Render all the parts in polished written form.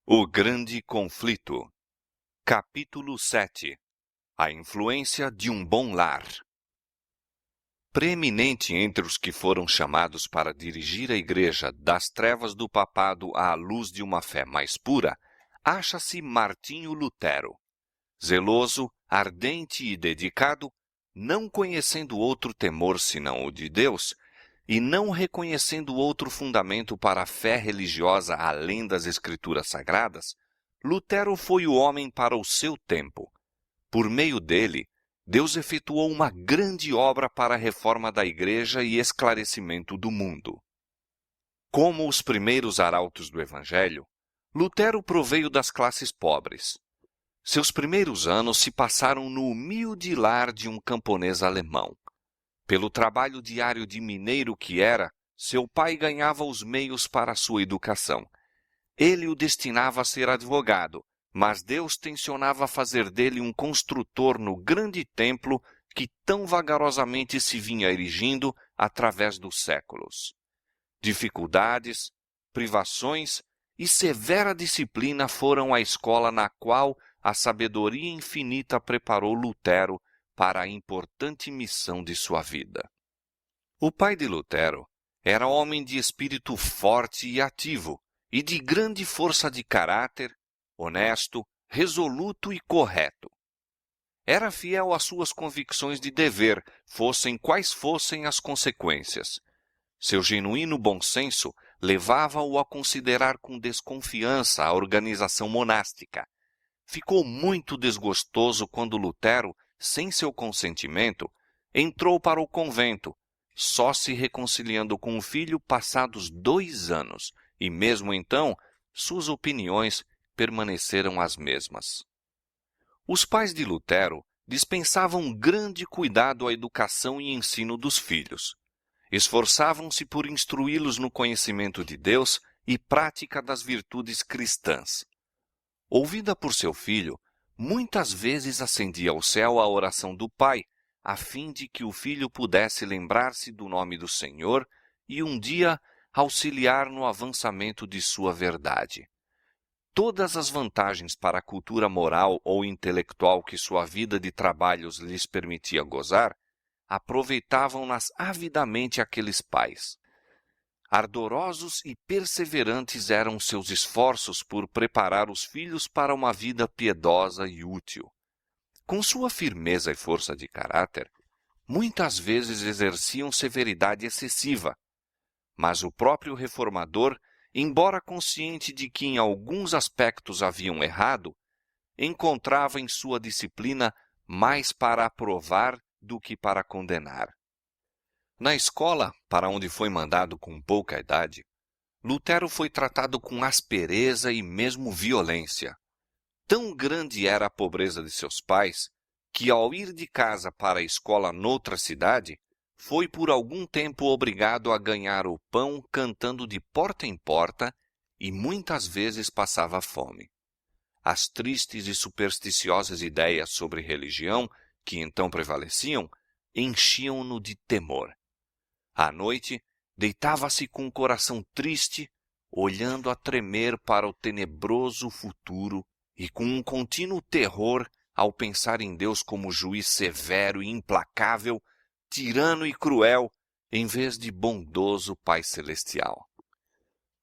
O Grande Conflito. Capítulo 7. A influência de um bom lar. Preeminente entre os que foram chamados para dirigir a Igreja das trevas do papado à luz de uma fé mais pura, acha-se Martinho Lutero. Zeloso, ardente e dedicado, não conhecendo outro temor senão o de Deus, e não reconhecendo outro fundamento para a fé religiosa além das Escrituras Sagradas, Lutero foi o homem para o seu tempo. Por meio dele, Deus efetuou uma grande obra para a reforma da Igreja e esclarecimento do mundo. Como os primeiros arautos do Evangelho, Lutero proveio das classes pobres. Seus primeiros anos se passaram no humilde lar de um camponês alemão. Pelo trabalho diário de mineiro que era, seu pai ganhava os meios para a sua educação. Ele o destinava a ser advogado, mas Deus tencionava fazer dele um construtor no grande templo que tão vagarosamente se vinha erigindo através dos séculos. Dificuldades, privações e severa disciplina foram a escola na qual a sabedoria infinita preparou Lutero para a importante missão de sua vida. O pai de Lutero era homem de espírito forte e ativo, e de grande força de caráter, honesto, resoluto e correto. Era fiel às suas convicções de dever, fossem quais fossem as consequências. Seu genuíno bom senso levava-o a considerar com desconfiança a organização monástica. Ficou muito desgostoso quando Lutero, sem seu consentimento, entrou para o convento, só se reconciliando com o filho passados 2 anos, e mesmo então, suas opiniões permaneceram as mesmas. Os pais de Lutero dispensavam grande cuidado à educação e ensino dos filhos. Esforçavam-se por instruí-los no conhecimento de Deus e prática das virtudes cristãs. Ouvida por seu filho, muitas vezes acendia ao céu a oração do pai, a fim de que o filho pudesse lembrar-se do nome do Senhor e um dia auxiliar no avançamento de sua verdade. Todas as vantagens para a cultura moral ou intelectual que sua vida de trabalhos lhes permitia gozar, aproveitavam-nas avidamente aqueles pais. Ardorosos e perseverantes eram seus esforços por preparar os filhos para uma vida piedosa e útil. Com sua firmeza e força de caráter, muitas vezes exerciam severidade excessiva, mas o próprio reformador, embora consciente de que em alguns aspectos haviam errado, encontrava em sua disciplina mais para aprovar do que para condenar. Na escola, para onde foi mandado com pouca idade, Lutero foi tratado com aspereza e mesmo violência. Tão grande era a pobreza de seus pais, que ao ir de casa para a escola noutra cidade, foi por algum tempo obrigado a ganhar o pão cantando de porta em porta e muitas vezes passava fome. As tristes e supersticiosas ideias sobre religião que então prevaleciam enchiam-no de temor. À noite, deitava-se com o coração triste, olhando a tremer para o tenebroso futuro e com um contínuo terror ao pensar em Deus como juiz severo e implacável, tirano e cruel, em vez de bondoso Pai Celestial.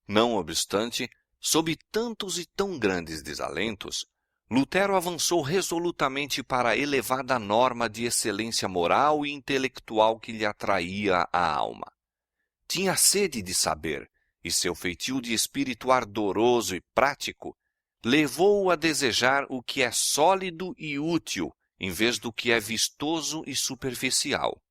Não obstante, sob tantos e tão grandes desalentos, Lutero avançou resolutamente para a elevada norma de excelência moral e intelectual que lhe atraía a alma. Tinha sede de saber, e seu feitio de espírito ardoroso e prático levou-o a desejar o que é sólido e útil, em vez do que é vistoso e superficial.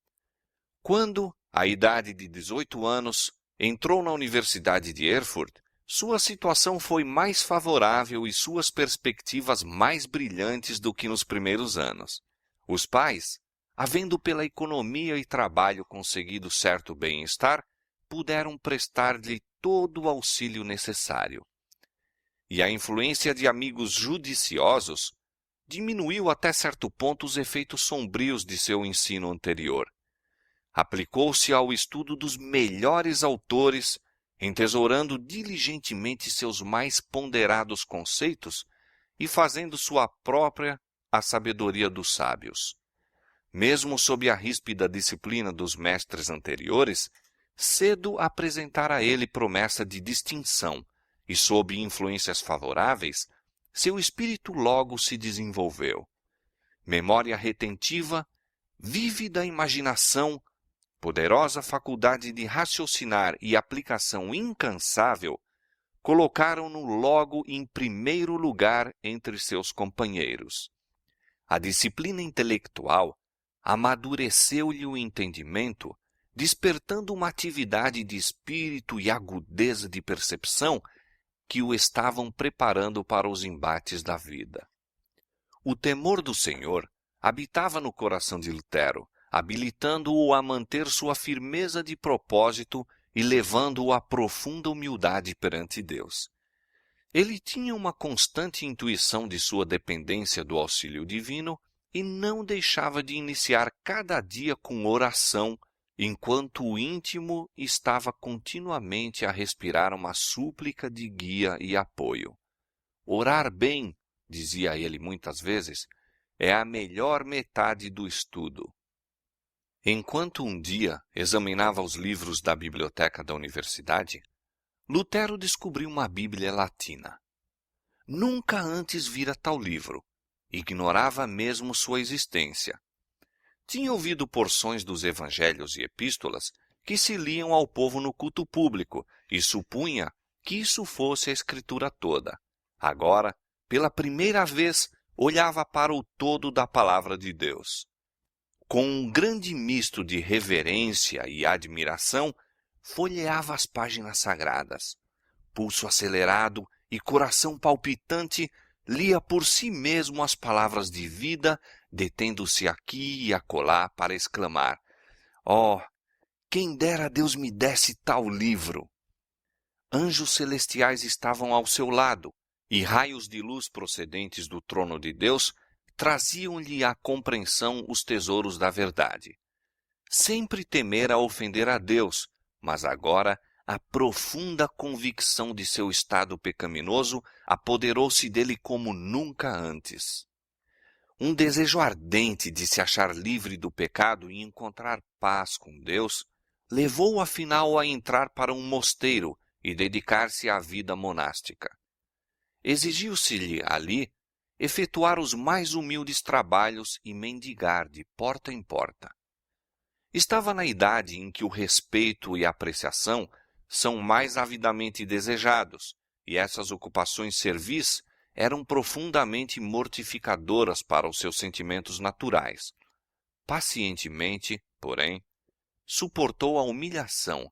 Quando, à idade de 18 anos, entrou na Universidade de Erfurt, sua situação foi mais favorável e suas perspectivas mais brilhantes do que nos primeiros anos. Os pais, havendo pela economia e trabalho conseguido certo bem-estar, puderam prestar-lhe todo o auxílio necessário. E a influência de amigos judiciosos diminuiu até certo ponto os efeitos sombrios de seu ensino anterior. Aplicou-se ao estudo dos melhores autores, entesourando diligentemente seus mais ponderados conceitos e fazendo sua própria a sabedoria dos sábios. Mesmo sob a ríspida disciplina dos mestres anteriores, cedo apresentara a ele promessa de distinção, e sob influências favoráveis, seu espírito logo se desenvolveu. Memória retentiva, vívida imaginação, poderosa faculdade de raciocinar e aplicação incansável, colocaram-no logo em primeiro lugar entre seus companheiros. A disciplina intelectual amadureceu-lhe o entendimento, despertando uma atividade de espírito e agudeza de percepção que o estavam preparando para os embates da vida. O temor do Senhor habitava no coração de Lutero, habilitando-o a manter sua firmeza de propósito e levando-o à profunda humildade perante Deus. Ele tinha uma constante intuição de sua dependência do auxílio divino e não deixava de iniciar cada dia com oração, enquanto o íntimo estava continuamente a respirar uma súplica de guia e apoio. Orar bem, dizia ele muitas vezes, é a melhor metade do estudo. Enquanto um dia examinava os livros da biblioteca da universidade, Lutero descobriu uma Bíblia latina. Nunca antes vira tal livro. Ignorava mesmo sua existência. Tinha ouvido porções dos evangelhos e epístolas que se liam ao povo no culto público e supunha que isso fosse a escritura toda. Agora, pela primeira vez, olhava para o todo da palavra de Deus. Com um grande misto de reverência e admiração, folheava as páginas sagradas. Pulso acelerado e coração palpitante, lia por si mesmo as palavras de vida, detendo-se aqui e acolá para exclamar: "Oh, quem dera Deus me desse tal livro!" Anjos celestiais estavam ao seu lado, e raios de luz procedentes do trono de Deus traziam-lhe à compreensão os tesouros da verdade. Sempre temera ofender a Deus, mas agora a profunda convicção de seu estado pecaminoso apoderou-se dele como nunca antes. Um desejo ardente de se achar livre do pecado e encontrar paz com Deus levou-o afinal a entrar para um mosteiro e dedicar-se à vida monástica. Exigiu-se-lhe ali efetuar os mais humildes trabalhos e mendigar de porta em porta. Estava na idade em que o respeito e a apreciação são mais avidamente desejados, e essas ocupações servis eram profundamente mortificadoras para os seus sentimentos naturais. Pacientemente, porém, suportou a humilhação,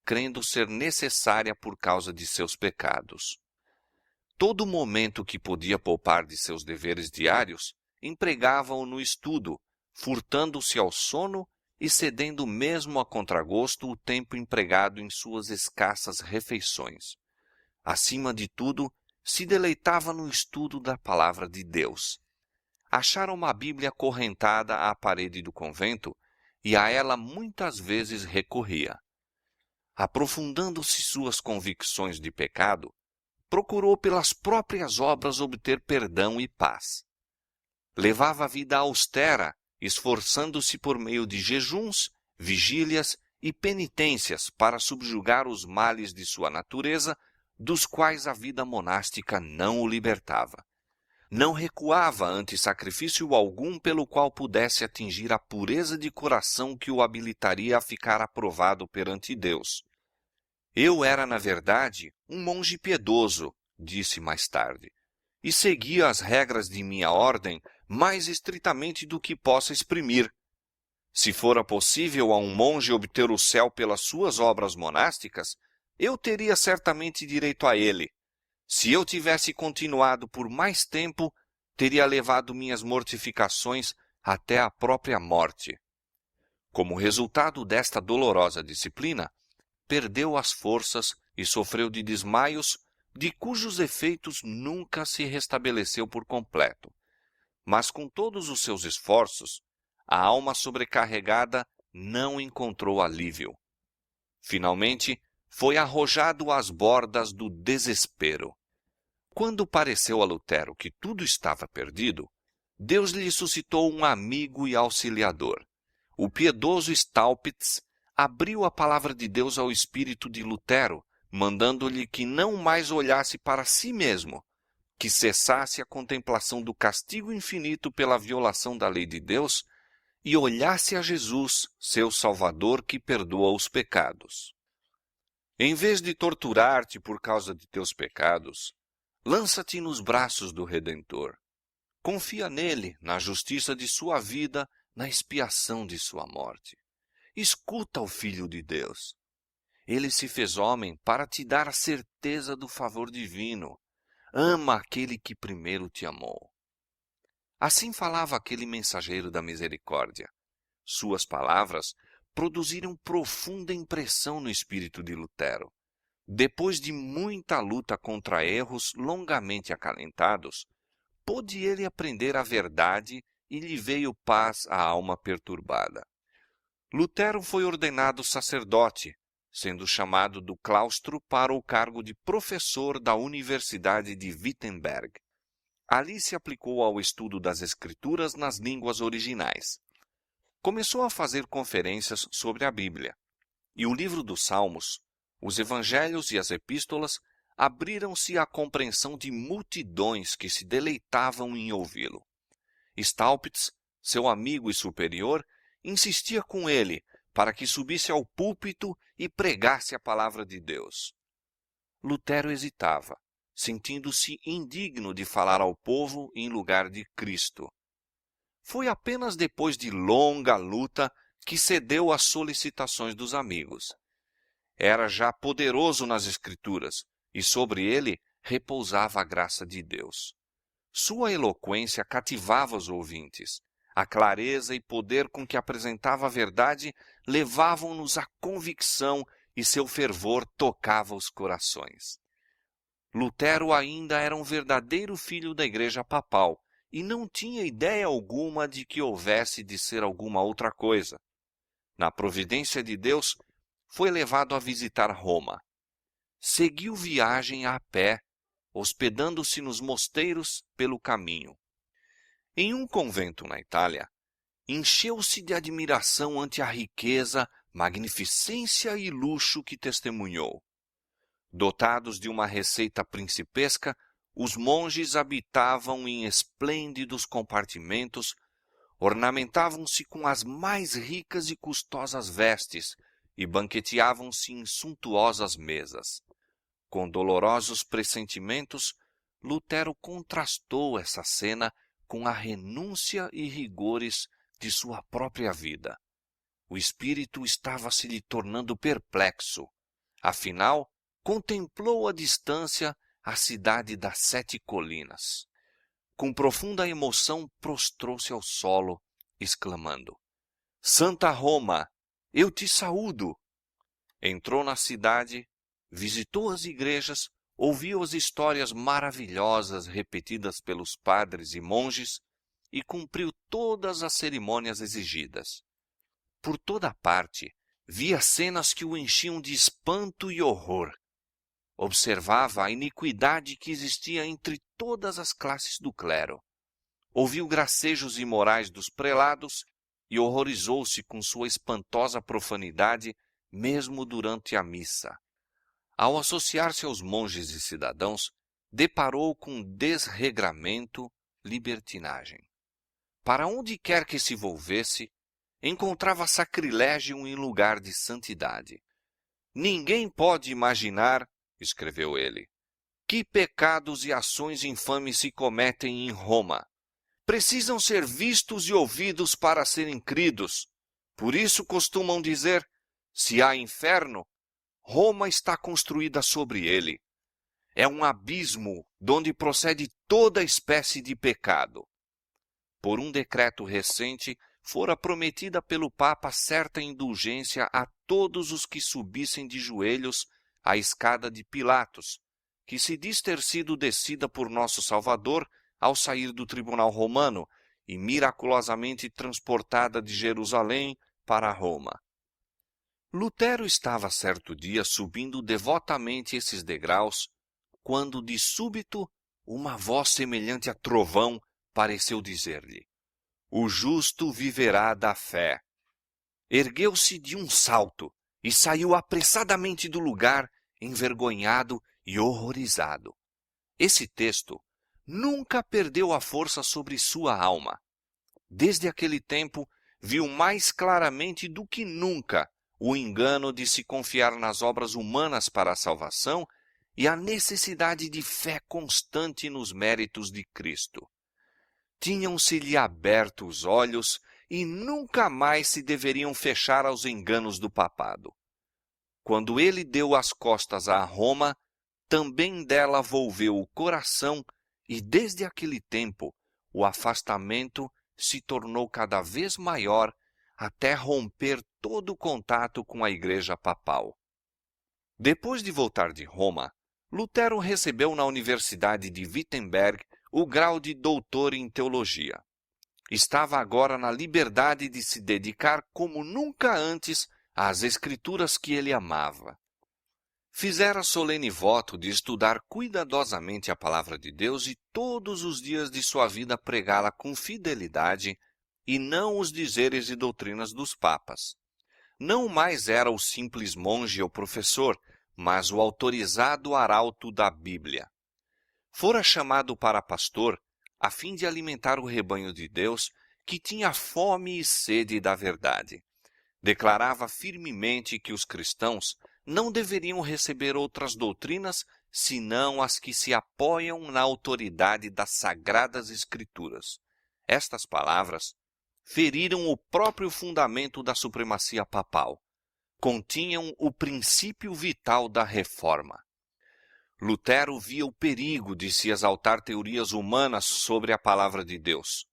crendo ser necessária por causa de seus pecados. Todo momento que podia poupar de seus deveres diários, empregava-o no estudo, furtando-se ao sono e cedendo mesmo a contragosto o tempo empregado em suas escassas refeições. Acima de tudo, se deleitava no estudo da palavra de Deus. Achara uma Bíblia acorrentada à parede do convento e a ela muitas vezes recorria. Aprofundando-se suas convicções de pecado, procurou pelas próprias obras obter perdão e paz. Levava a vida austera, esforçando-se por meio de jejuns, vigílias e penitências para subjugar os males de sua natureza, dos quais a vida monástica não o libertava. Não recuava ante sacrifício algum pelo qual pudesse atingir a pureza de coração que o habilitaria a ficar aprovado perante Deus. Eu era, na verdade, um monge piedoso, disse mais tarde, e seguia as regras de minha ordem mais estritamente do que possa exprimir. Se fora possível a um monge obter o céu pelas suas obras monásticas, eu teria certamente direito a ele. Se eu tivesse continuado por mais tempo, teria levado minhas mortificações até a própria morte. Como resultado desta dolorosa disciplina, perdeu as forças e sofreu de desmaios, de cujos efeitos nunca se restabeleceu por completo. Mas com todos os seus esforços, a alma sobrecarregada não encontrou alívio. Finalmente, foi arrojado às bordas do desespero. Quando pareceu a Lutero que tudo estava perdido, Deus lhe suscitou um amigo e auxiliador. O piedoso Staupitz abriu a palavra de Deus ao espírito de Lutero, mandando-lhe que não mais olhasse para si mesmo, que cessasse a contemplação do castigo infinito pela violação da lei de Deus e olhasse a Jesus, seu Salvador, que perdoa os pecados. Em vez de torturar-te por causa de teus pecados, lança-te nos braços do Redentor. Confia nele, na justiça de sua vida, na expiação de sua morte. Escuta o Filho de Deus. Ele se fez homem para te dar a certeza do favor divino. Ama aquele que primeiro te amou. Assim falava aquele mensageiro da misericórdia. Suas palavras produziram profunda impressão no espírito de Lutero. Depois de muita luta contra erros longamente acalentados, pôde ele aprender a verdade e lhe veio paz à alma perturbada. Lutero foi ordenado sacerdote, sendo chamado do claustro para o cargo de professor da Universidade de Wittenberg. Ali se aplicou ao estudo das Escrituras nas línguas originais. Começou a fazer conferências sobre a Bíblia, e o livro dos Salmos, os Evangelhos e as Epístolas abriram-se à compreensão de multidões que se deleitavam em ouvi-lo. Staupitz, seu amigo e superior, insistia com ele para que subisse ao púlpito e pregasse a palavra de Deus. Lutero hesitava, sentindo-se indigno de falar ao povo em lugar de Cristo. Foi apenas depois de longa luta que cedeu às solicitações dos amigos. Era já poderoso nas Escrituras, e sobre ele repousava a graça de Deus. Sua eloquência cativava os ouvintes. A clareza e poder com que apresentava a verdade levavam-nos à convicção e seu fervor tocava os corações. Lutero ainda era um verdadeiro filho da Igreja Papal e não tinha ideia alguma de que houvesse de ser alguma outra coisa. Na providência de Deus, foi levado a visitar Roma. Seguiu viagem a pé, hospedando-se nos mosteiros pelo caminho. Em um convento na Itália, encheu-se de admiração ante a riqueza, magnificência e luxo que testemunhou. Dotados de uma receita principesca, os monges habitavam em esplêndidos compartimentos, ornamentavam-se com as mais ricas e custosas vestes e banqueteavam-se em suntuosas mesas. Com dolorosos pressentimentos, Lutero contrastou essa cena com a renúncia e rigores de sua própria vida. O espírito estava se lhe tornando perplexo. Afinal, contemplou à distância a cidade das 7 colinas. Com profunda emoção, prostrou-se ao solo, exclamando: Santa Roma, eu te saúdo! Entrou na cidade, visitou as igrejas, ouviu as histórias maravilhosas repetidas pelos padres e monges e cumpriu todas as cerimônias exigidas. Por toda parte, via cenas que o enchiam de espanto e horror. Observava a iniquidade que existia entre todas as classes do clero. Ouviu gracejos imorais dos prelados e horrorizou-se com sua espantosa profanidade, mesmo durante a missa. Ao associar-se aos monges e cidadãos, deparou com desregramento, libertinagem. Para onde quer que se volvesse, encontrava sacrilégio em lugar de santidade. Ninguém pode imaginar, escreveu ele, que pecados e ações infames se cometem em Roma. Precisam ser vistos e ouvidos para serem cridos. Por isso costumam dizer, se há inferno, Roma está construída sobre ele. É um abismo donde procede toda espécie de pecado. Por um decreto recente, fora prometida pelo Papa certa indulgência a todos os que subissem de joelhos a escada de Pilatos, que se diz ter sido descida por nosso Salvador ao sair do tribunal romano e miraculosamente transportada de Jerusalém para Roma. Lutero estava certo dia subindo devotamente esses degraus, quando de súbito uma voz semelhante a trovão pareceu dizer-lhe: "O justo viverá da fé." Ergueu-se de um salto e saiu apressadamente do lugar, envergonhado e horrorizado. Esse texto nunca perdeu a força sobre sua alma. Desde aquele tempo, viu mais claramente do que nunca o engano de se confiar nas obras humanas para a salvação e a necessidade de fé constante nos méritos de Cristo. Tinham-se-lhe aberto os olhos e nunca mais se deveriam fechar aos enganos do papado. Quando ele deu as costas a Roma, também dela volveu o coração e desde aquele tempo o afastamento se tornou cada vez maior até romper todo o contato com a Igreja Papal. Depois de voltar de Roma, Lutero recebeu na Universidade de Wittenberg o grau de doutor em teologia. Estava agora na liberdade de se dedicar como nunca antes às escrituras que ele amava. Fizera solene voto de estudar cuidadosamente a palavra de Deus e todos os dias de sua vida pregá-la com fidelidade e não os dizeres e doutrinas dos papas. Não mais era o simples monge ou professor, mas o autorizado arauto da Bíblia. Fora chamado para pastor a fim de alimentar o rebanho de Deus que tinha fome e sede da verdade. Declarava firmemente que os cristãos não deveriam receber outras doutrinas senão as que se apoiam na autoridade das Sagradas Escrituras. Estas palavras feriram o próprio fundamento da supremacia papal. Continham o princípio vital da reforma. Lutero via o perigo de se exaltar teorias humanas sobre a palavra de Deus.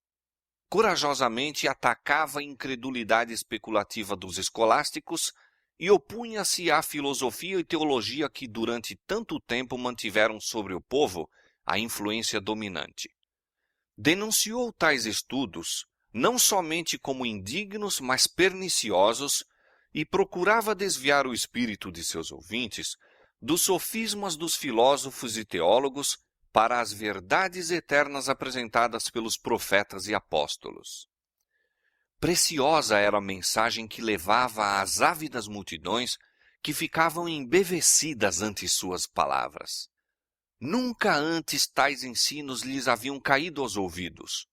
Corajosamente atacava a incredulidade especulativa dos escolásticos e opunha-se à filosofia e teologia que durante tanto tempo mantiveram sobre o povo a influência dominante. Denunciou tais estudos não somente como indignos, mas perniciosos, e procurava desviar o espírito de seus ouvintes dos sofismas dos filósofos e teólogos para as verdades eternas apresentadas pelos profetas e apóstolos. Preciosa era a mensagem que levava às ávidas multidões que ficavam embevecidas ante suas palavras. Nunca antes tais ensinos lhes haviam caído aos ouvidos.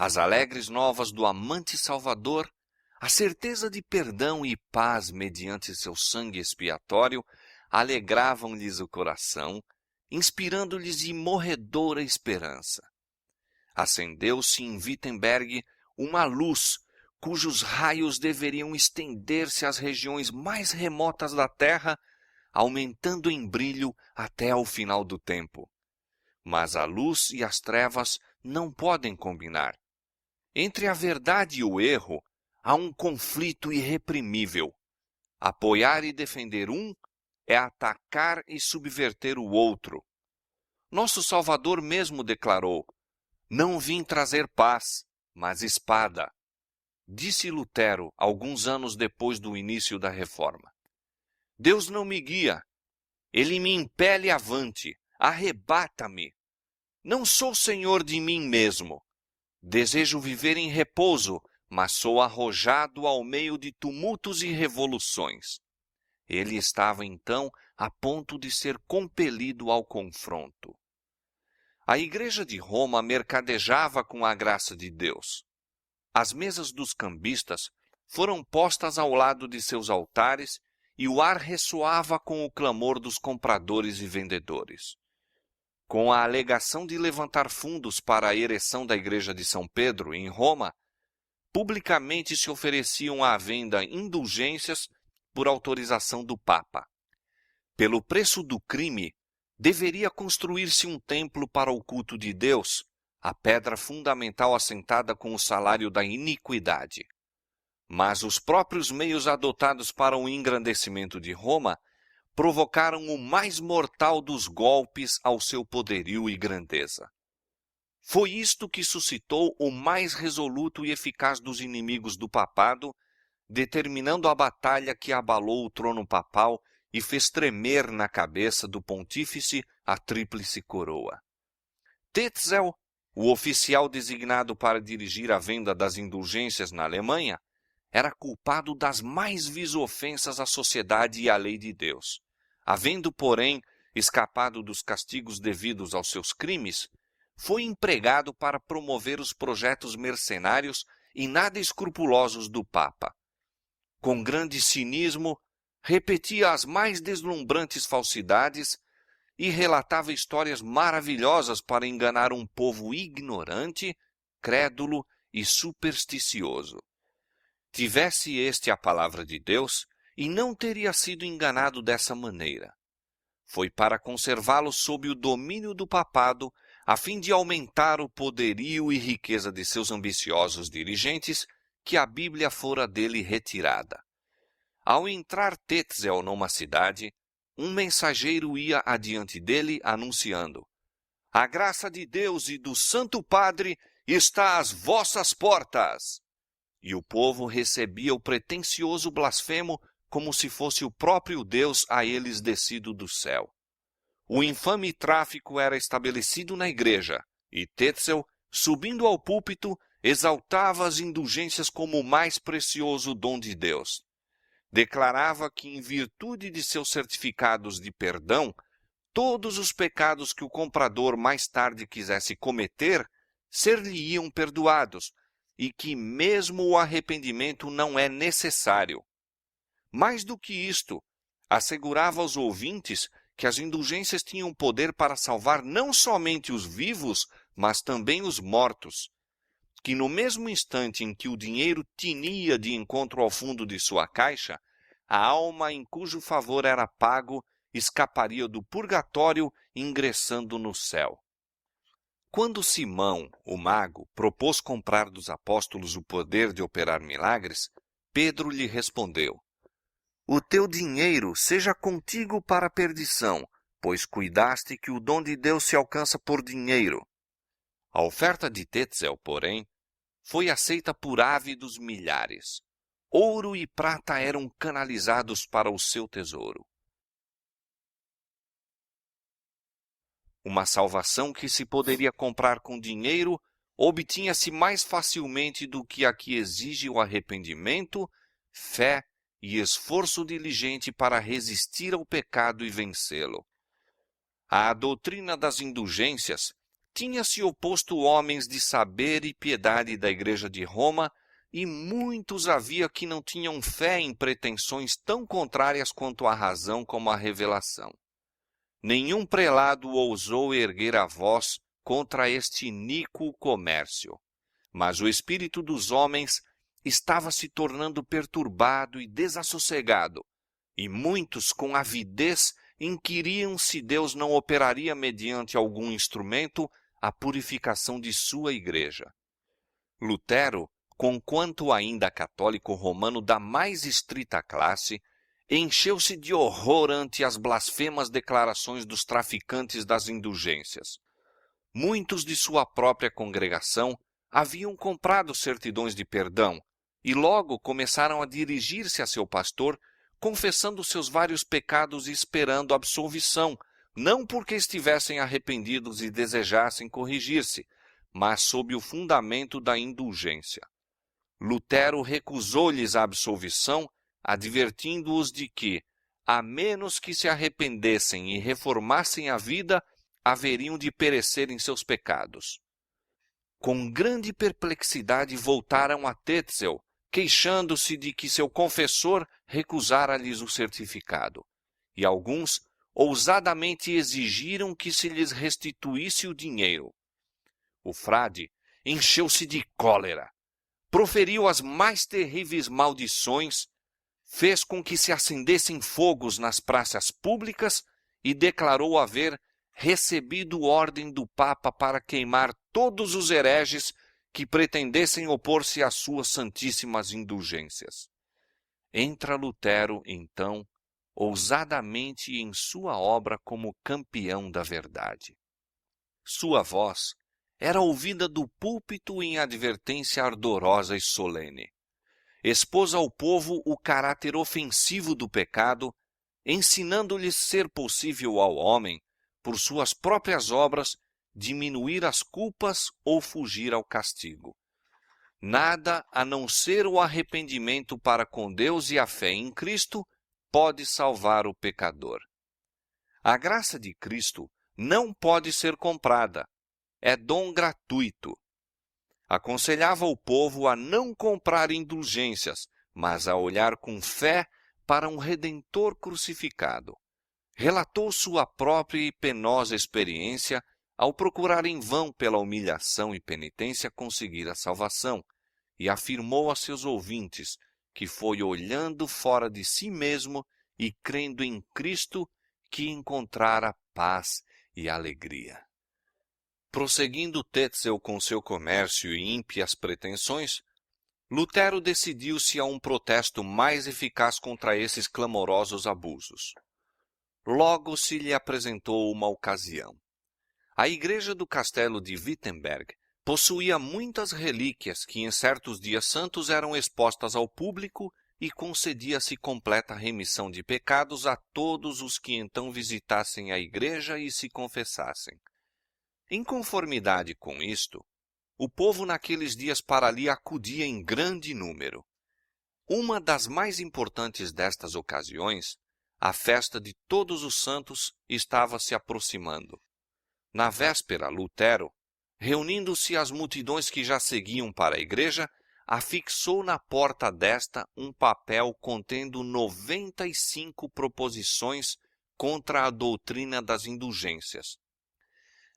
As alegres novas do amante Salvador, a certeza de perdão e paz mediante seu sangue expiatório, alegravam-lhes o coração, inspirando-lhes imorredora esperança. Acendeu-se em Wittenberg uma luz cujos raios deveriam estender-se às regiões mais remotas da terra, aumentando em brilho até ao final do tempo. Mas a luz e as trevas não podem combinar. Entre a verdade e o erro há um conflito irreprimível. Apoiar e defender um é atacar e subverter o outro. Nosso Salvador mesmo declarou: "Não vim trazer paz, mas espada." Disse Lutero alguns anos depois do início da Reforma. Deus não me guia. Ele me impele avante, arrebata-me. Não sou senhor de mim mesmo. Desejo viver em repouso, mas sou arrojado ao meio de tumultos e revoluções. Ele estava então a ponto de ser compelido ao confronto. A Igreja de Roma mercadejava com a graça de Deus. As mesas dos cambistas foram postas ao lado de seus altares e o ar ressoava com o clamor dos compradores e vendedores. Com a alegação de levantar fundos para a ereção da Igreja de São Pedro, em Roma, publicamente se ofereciam à venda indulgências por autorização do Papa. Pelo preço do crime, deveria construir-se um templo para o culto de Deus, a pedra fundamental assentada com o salário da iniquidade. Mas os próprios meios adotados para o engrandecimento de Roma provocaram o mais mortal dos golpes ao seu poderio e grandeza. Foi isto que suscitou o mais resoluto e eficaz dos inimigos do papado determinando a batalha que abalou o trono papal e fez tremer na cabeça do pontífice a tríplice coroa. Tetzel, o oficial designado para dirigir a venda das indulgências na Alemanha, era culpado das mais vis ofensas à sociedade e à lei de Deus. Havendo, porém, escapado dos castigos devidos aos seus crimes, foi empregado para promover os projetos mercenários e nada escrupulosos do Papa. Com grande cinismo, repetia as mais deslumbrantes falsidades e relatava histórias maravilhosas para enganar um povo ignorante, crédulo e supersticioso. Tivesse este a palavra de Deus, e não teria sido enganado dessa maneira. Foi para conservá-lo sob o domínio do papado, a fim de aumentar o poderio e riqueza de seus ambiciosos dirigentes, que a Bíblia fora dele retirada. Ao entrar Tetzel numa cidade, um mensageiro ia adiante dele anunciando: "A graça de Deus e do Santo Padre está às vossas portas." E o povo recebia o pretensioso blasfemo como se fosse o próprio Deus a eles descido do céu. O infame tráfico era estabelecido na igreja, e Tetzel, subindo ao púlpito, exaltava as indulgências como o mais precioso dom de Deus. Declarava que, em virtude de seus certificados de perdão, todos os pecados que o comprador mais tarde quisesse cometer ser-lhe-iam perdoados, e que mesmo o arrependimento não é necessário. Mais do que isto, assegurava aos ouvintes que as indulgências tinham poder para salvar não somente os vivos, mas também os mortos, que no mesmo instante em que o dinheiro tinia de encontro ao fundo de sua caixa, a alma em cujo favor era pago escaparia do purgatório, ingressando no céu. Quando Simão, o mago, propôs comprar dos apóstolos o poder de operar milagres, Pedro lhe respondeu: "O teu dinheiro seja contigo para a perdição, pois cuidaste que o dom de Deus se alcança por dinheiro." A oferta de Tetzel, porém, foi aceita por ávidos milhares. Ouro e prata eram canalizados para o seu tesouro. Uma salvação que se poderia comprar com dinheiro obtinha-se mais facilmente do que a que exige o arrependimento, fé e esforço diligente para resistir ao pecado e vencê-lo. À doutrina das indulgências tinha-se oposto homens de saber e piedade da Igreja de Roma, e muitos havia que não tinham fé em pretensões tão contrárias quanto a razão como a revelação. Nenhum prelado ousou erguer a voz contra este iníquo comércio, mas o espírito dos homens estava se tornando perturbado e desassossegado, e muitos com avidez inquiriam se Deus não operaria mediante algum instrumento a purificação de sua igreja. Lutero, conquanto ainda católico romano da mais estrita classe, encheu-se de horror ante as blasfemas declarações dos traficantes das indulgências. Muitos de sua própria congregação haviam comprado certidões de perdão e logo começaram a dirigir-se a seu pastor, confessando seus vários pecados e esperando absolvição, não porque estivessem arrependidos e desejassem corrigir-se, mas sob o fundamento da indulgência. Lutero recusou-lhes a absolvição, advertindo-os de que, a menos que se arrependessem e reformassem a vida, haveriam de perecer em seus pecados. Com grande perplexidade voltaram a Tetzel, queixando-se de que seu confessor recusara-lhes o certificado, e alguns ousadamente exigiram que se lhes restituísse o dinheiro. O frade encheu-se de cólera, proferiu as mais terríveis maldições, fez com que se acendessem fogos nas praças públicas e declarou haver recebido ordem do Papa para queimar todos os hereges que pretendessem opor-se às suas santíssimas indulgências. Entra Lutero, então, ousadamente em sua obra como campeão da verdade. Sua voz era ouvida do púlpito em advertência ardorosa e solene. expôs ao povo o caráter ofensivo do pecado, ensinando-lhes ser possível ao homem, por suas próprias obras, diminuir as culpas ou fugir ao castigo. Nada a não ser o arrependimento para com Deus e a fé em Cristo pode salvar o pecador. A graça de Cristo não pode ser comprada, é dom gratuito. Aconselhava o povo a não comprar indulgências, mas a olhar com fé para um Redentor crucificado. Relatou sua própria e penosa experiência ao procurar em vão pela humilhação e penitência conseguir a salvação, e afirmou a seus ouvintes que foi olhando fora de si mesmo e crendo em Cristo que encontrara paz e alegria. Prosseguindo Tetzel com seu comércio e ímpias pretensões, Lutero decidiu-se a um protesto mais eficaz contra esses clamorosos abusos. Logo se lhe apresentou uma ocasião. A igreja do castelo de Wittenberg possuía muitas relíquias que em certos dias santos eram expostas ao público e concedia-se completa remissão de pecados a todos os que então visitassem a igreja e se confessassem. Em conformidade com isto, o povo naqueles dias para ali acudia em grande número. Uma das mais importantes destas ocasiões, a festa de Todos os Santos, estava se aproximando. Na véspera, Lutero, reunindo-se às multidões que já seguiam para a igreja, afixou na porta desta um papel contendo 95 proposições contra a doutrina das indulgências.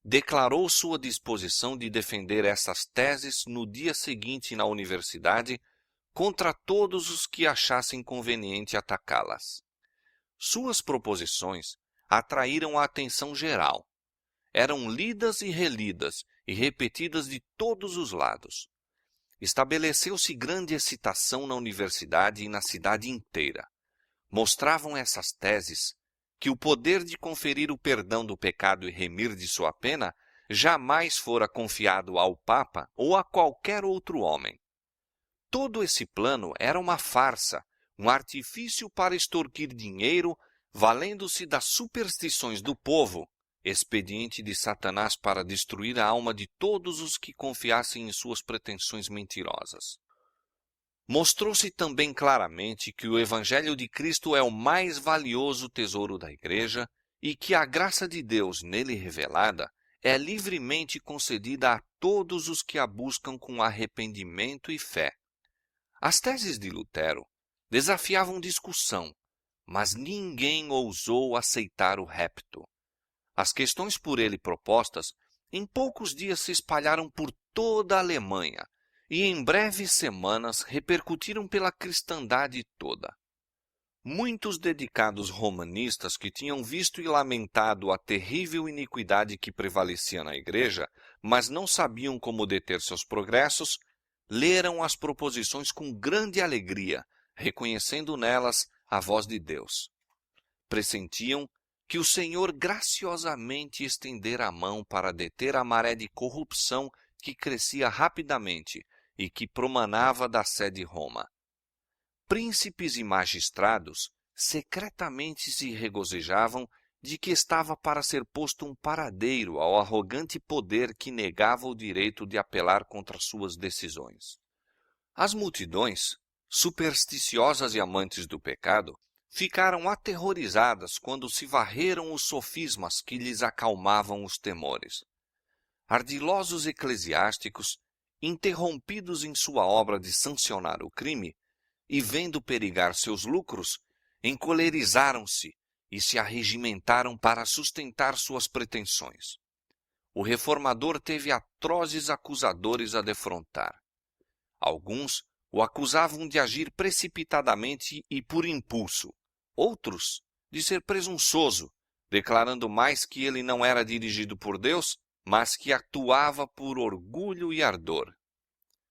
Declarou sua disposição de defender essas teses no dia seguinte na universidade contra todos os que achassem conveniente atacá-las. Suas proposições atraíram a atenção geral. Eram lidas e relidas e repetidas de todos os lados. Estabeleceu-se grande excitação na universidade e na cidade inteira. Mostravam essas teses que o poder de conferir o perdão do pecado e remir de sua pena jamais fora confiado ao Papa ou a qualquer outro homem. Todo esse plano era uma farsa, um artifício para extorquir dinheiro, valendo-se das superstições do povo, expediente de Satanás para destruir a alma de todos os que confiassem em suas pretensões mentirosas. Mostrou-se também claramente que o Evangelho de Cristo é o mais valioso tesouro da Igreja e que a graça de Deus nele revelada é livremente concedida a todos os que a buscam com arrependimento e fé. As teses de Lutero desafiavam discussão, mas ninguém ousou aceitar o repto. As questões por ele propostas em poucos dias se espalharam por toda a Alemanha e em breves semanas repercutiram pela cristandade toda. Muitos dedicados romanistas que tinham visto e lamentado a terrível iniquidade que prevalecia na igreja, mas não sabiam como deter seus progressos, leram as proposições com grande alegria, reconhecendo nelas a voz de Deus. Pressentiam que o Senhor graciosamente estendera a mão para deter a maré de corrupção que crescia rapidamente e que promanava da sé de Roma. Príncipes e magistrados secretamente se regozijavam de que estava para ser posto um paradeiro ao arrogante poder que negava o direito de apelar contra suas decisões. As multidões, supersticiosas e amantes do pecado, ficaram aterrorizadas quando se varreram os sofismas que lhes acalmavam os temores. Ardilosos eclesiásticos, interrompidos em sua obra de sancionar o crime, e vendo perigar seus lucros, encolerizaram-se e se arregimentaram para sustentar suas pretensões. O reformador teve atrozes acusadores a defrontar. Alguns o acusavam de agir precipitadamente e por impulso, outros de ser presunçoso, declarando mais que ele não era dirigido por Deus, mas que atuava por orgulho e ardor.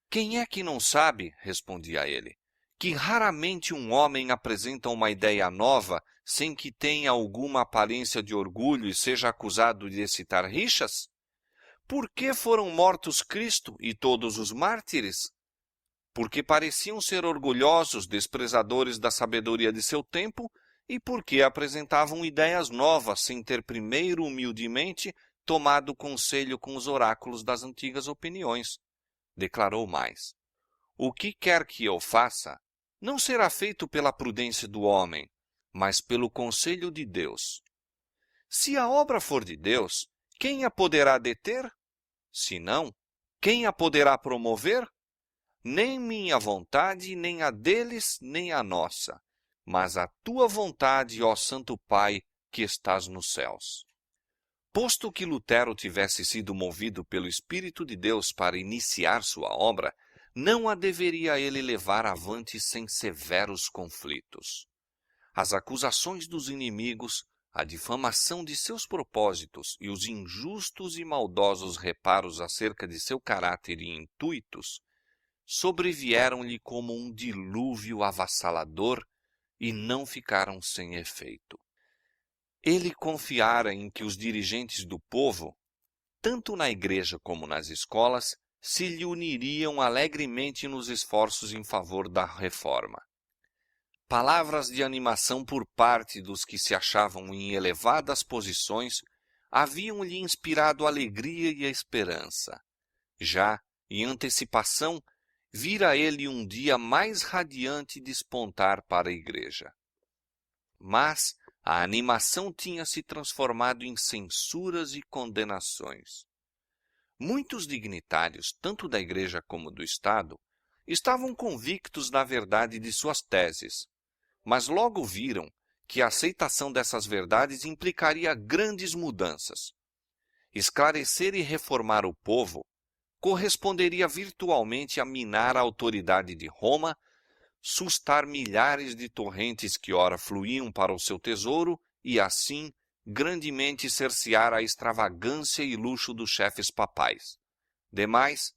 Quem é que não sabe, respondia ele, que raramente um homem apresenta uma ideia nova sem que tenha alguma aparência de orgulho e seja acusado de excitar rixas? Por que foram mortos Cristo e todos os mártires? porque pareciam ser orgulhosos, desprezadores da sabedoria de seu tempo e porque apresentavam ideias novas sem ter primeiro humildemente tomado conselho com os oráculos das antigas opiniões. Declarou mais: o que quer que eu faça, não será feito pela prudência do homem, mas pelo conselho de Deus. Se a obra for de Deus, quem a poderá deter? Se não, quem a poderá promover? Nem minha vontade, nem a deles, nem a nossa, mas a tua vontade, ó Santo Pai, que estás nos céus. Posto que Lutero tivesse sido movido pelo Espírito de Deus para iniciar sua obra, não a deveria ele levar avante sem severos conflitos. As acusações dos inimigos, a difamação de seus propósitos e os injustos e maldosos reparos acerca de seu caráter e intuitos sobrevieram-lhe como um dilúvio avassalador e não ficaram sem efeito. Ele confiara em que os dirigentes do povo, tanto na igreja como nas escolas, se lhe uniriam alegremente nos esforços em favor da reforma. Palavras de animação por parte dos que se achavam em elevadas posições haviam-lhe inspirado alegria e esperança. Já, em antecipação, vira ele um dia mais radiante despontar para a igreja. Mas a animação tinha se transformado em censuras e condenações. Muitos dignitários, tanto da igreja como do Estado, estavam convictos da verdade de suas teses, mas logo viram que a aceitação dessas verdades implicaria grandes mudanças. Esclarecer e reformar o povo corresponderia virtualmente a minar a autoridade de Roma, sustar milhares de torrentes que ora fluíam para o seu tesouro e, assim, grandemente cercear a extravagância e luxo dos chefes papais. Demais,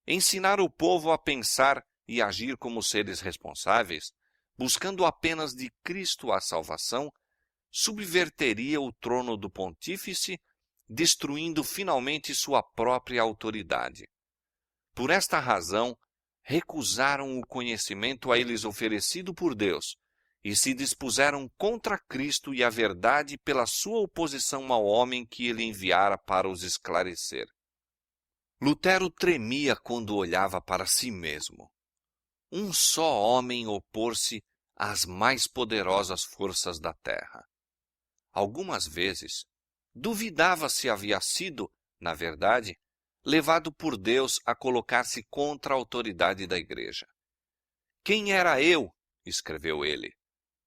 ensinar o povo a pensar e agir como seres responsáveis, buscando apenas de Cristo a salvação, subverteria o trono do pontífice, destruindo finalmente sua própria autoridade. Por esta razão, recusaram o conhecimento a eles oferecido por Deus e se dispuseram contra Cristo e a verdade pela sua oposição ao homem que ele enviara para os esclarecer. Lutero tremia quando olhava para si mesmo. Um só homem opor-se às mais poderosas forças da terra. Algumas vezes, duvidava se havia sido, na verdade, levado por Deus a colocar-se contra a autoridade da igreja. Quem era eu, escreveu ele,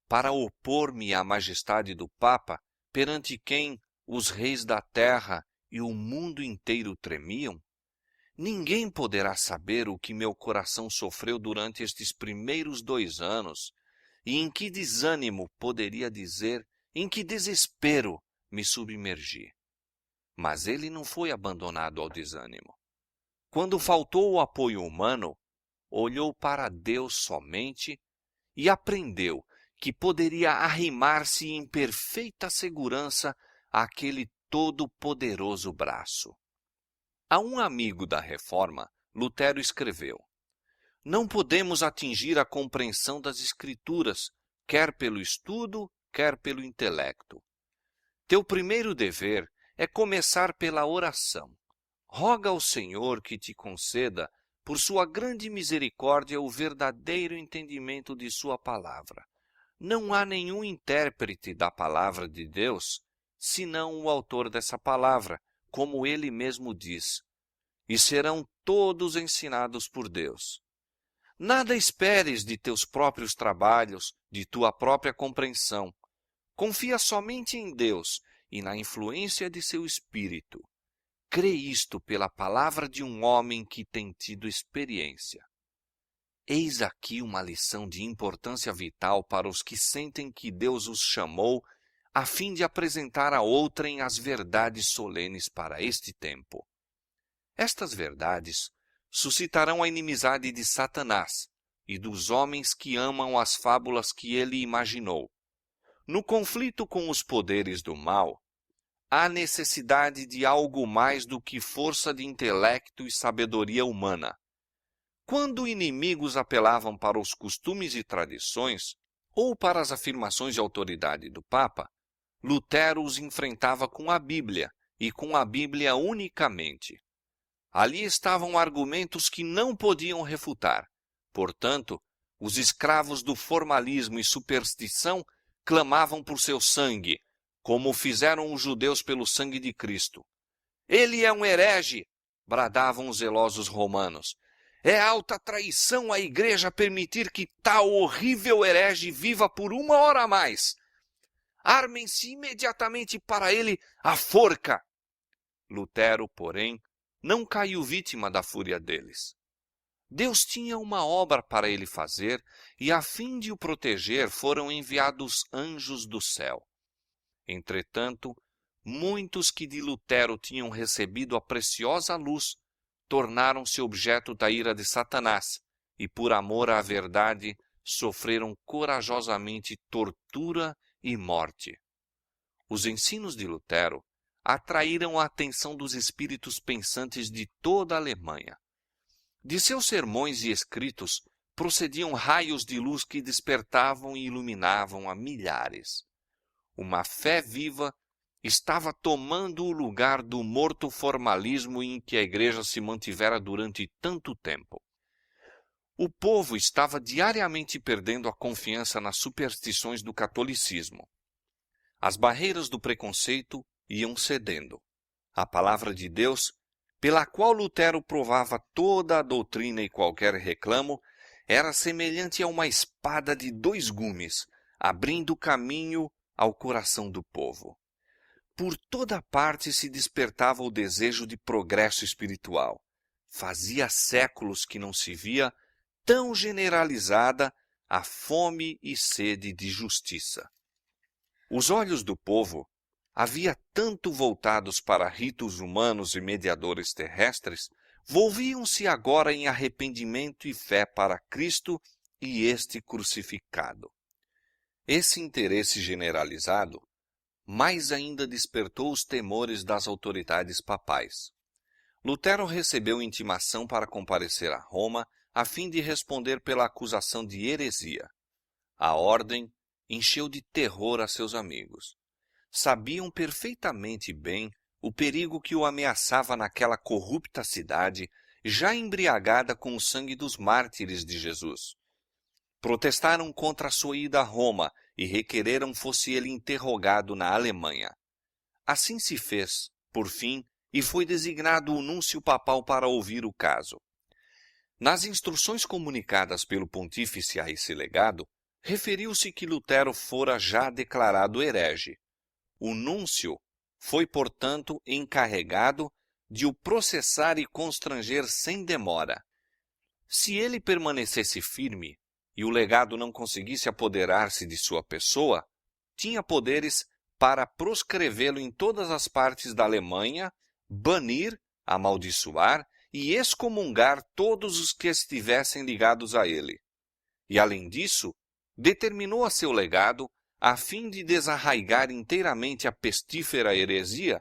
para opor-me à majestade do Papa, perante quem os reis da terra e o mundo inteiro tremiam? Ninguém poderá saber o que meu coração sofreu durante estes primeiros 2 anos, e em que desânimo, poderia dizer, em que desespero me submergi. Mas ele não foi abandonado ao desânimo. Quando faltou o apoio humano, olhou para Deus somente e aprendeu que poderia arrimar-se em perfeita segurança àquele todo-poderoso braço. A um amigo da Reforma, Lutero escreveu: não podemos atingir a compreensão das Escrituras, quer pelo estudo, quer pelo intelecto. Teu primeiro dever é começar pela oração. Roga ao Senhor que te conceda, por sua grande misericórdia, o verdadeiro entendimento de sua palavra. Não há nenhum intérprete da palavra de Deus, senão o autor dessa palavra, como ele mesmo diz, e serão todos ensinados por Deus. Nada esperes de teus próprios trabalhos, de tua própria compreensão. Confia somente em Deus e na influência de seu Espírito. Crê isto pela palavra de um homem que tem tido experiência. Eis aqui uma lição de importância vital para os que sentem que Deus os chamou a fim de apresentar a outrem as verdades solenes para este tempo. Estas verdades suscitarão a inimizade de Satanás e dos homens que amam as fábulas que ele imaginou. No conflito com os poderes do mal, há necessidade de algo mais do que força de intelecto e sabedoria humana. quando inimigos apelavam para os costumes e tradições, ou para as afirmações de autoridade do Papa, Lutero os enfrentava com a Bíblia, e com a Bíblia unicamente. Ali estavam argumentos que não podiam refutar. Portanto, os escravos do formalismo e superstição clamavam por seu sangue, como fizeram os judeus pelo sangue de Cristo. Ele é um herege, bradavam os zelosos romanos. É alta traição à igreja permitir que tal horrível herege viva por 1 hora a mais. Armem-se imediatamente para ele a forca. Lutero, porém, não caiu vítima da fúria deles. Deus tinha uma obra para ele fazer, e a fim de o proteger foram enviados anjos do céu. Entretanto, muitos que de Lutero tinham recebido a preciosa luz tornaram-se objeto da ira de Satanás e, por amor à verdade, sofreram corajosamente tortura e morte. Os ensinos de Lutero atraíram a atenção dos espíritos pensantes de toda a Alemanha. De seus sermões e escritos procediam raios de luz que despertavam e iluminavam a milhares. Uma fé viva estava tomando o lugar do morto formalismo em que a igreja se mantivera durante tanto tempo. O povo estava diariamente perdendo a confiança nas superstições do catolicismo. As barreiras do preconceito iam cedendo. A palavra de Deus, pela qual Lutero provava toda a doutrina e qualquer reclamo, era semelhante a uma espada de 2 gumes, abrindo caminho ao coração do povo. Por toda parte se despertava o desejo de progresso espiritual. Fazia séculos que não se via tão generalizada a fome e sede de justiça. Os olhos do povo havia tanto voltados para ritos humanos e mediadores terrestres, volviam-se agora em arrependimento e fé para Cristo e este crucificado. Esse interesse generalizado mais ainda despertou os temores das autoridades papais. Lutero recebeu intimação para comparecer a Roma a fim de responder pela acusação de heresia. A ordem encheu de terror a seus amigos. Sabiam perfeitamente bem o perigo que o ameaçava naquela corrupta cidade, já embriagada com o sangue dos mártires de Jesus. Protestaram contra a sua ida a Roma e requereram fosse ele interrogado na Alemanha. Assim se fez, por fim, e foi designado o núncio papal para ouvir o caso. Nas instruções comunicadas pelo pontífice a esse legado, referiu-se que Lutero fora já declarado herege. O núncio foi, portanto, encarregado de o processar e constranger sem demora. Se ele permanecesse firme e o legado não conseguisse apoderar-se de sua pessoa, tinha poderes para proscrevê-lo em todas as partes da Alemanha, banir, amaldiçoar e excomungar todos os que estivessem ligados a ele. E, além disso, determinou a seu legado, a fim de desarraigar inteiramente a pestífera heresia,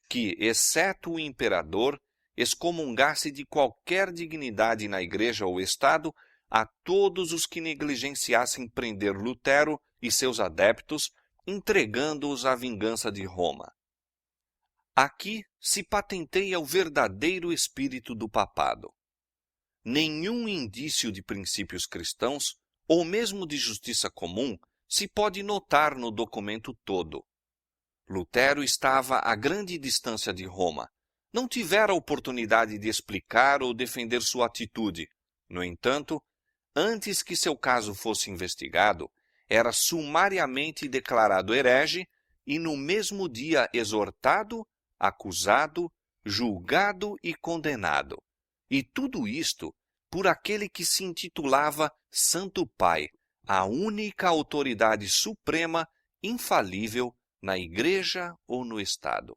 que, exceto o imperador, excomungasse de qualquer dignidade na Igreja ou Estado a todos os que negligenciassem prender Lutero e seus adeptos, entregando-os à vingança de Roma. Aqui se patenteia o verdadeiro espírito do papado. Nenhum indício de princípios cristãos, ou mesmo de justiça comum, se pode notar no documento todo. Lutero estava a grande distância de Roma. Não tivera oportunidade de explicar ou defender sua atitude. No entanto, antes que seu caso fosse investigado, era sumariamente declarado herege e no mesmo dia exortado, acusado, julgado e condenado. E tudo isto por aquele que se intitulava Santo Pai, a única autoridade suprema, infalível, na Igreja ou no Estado.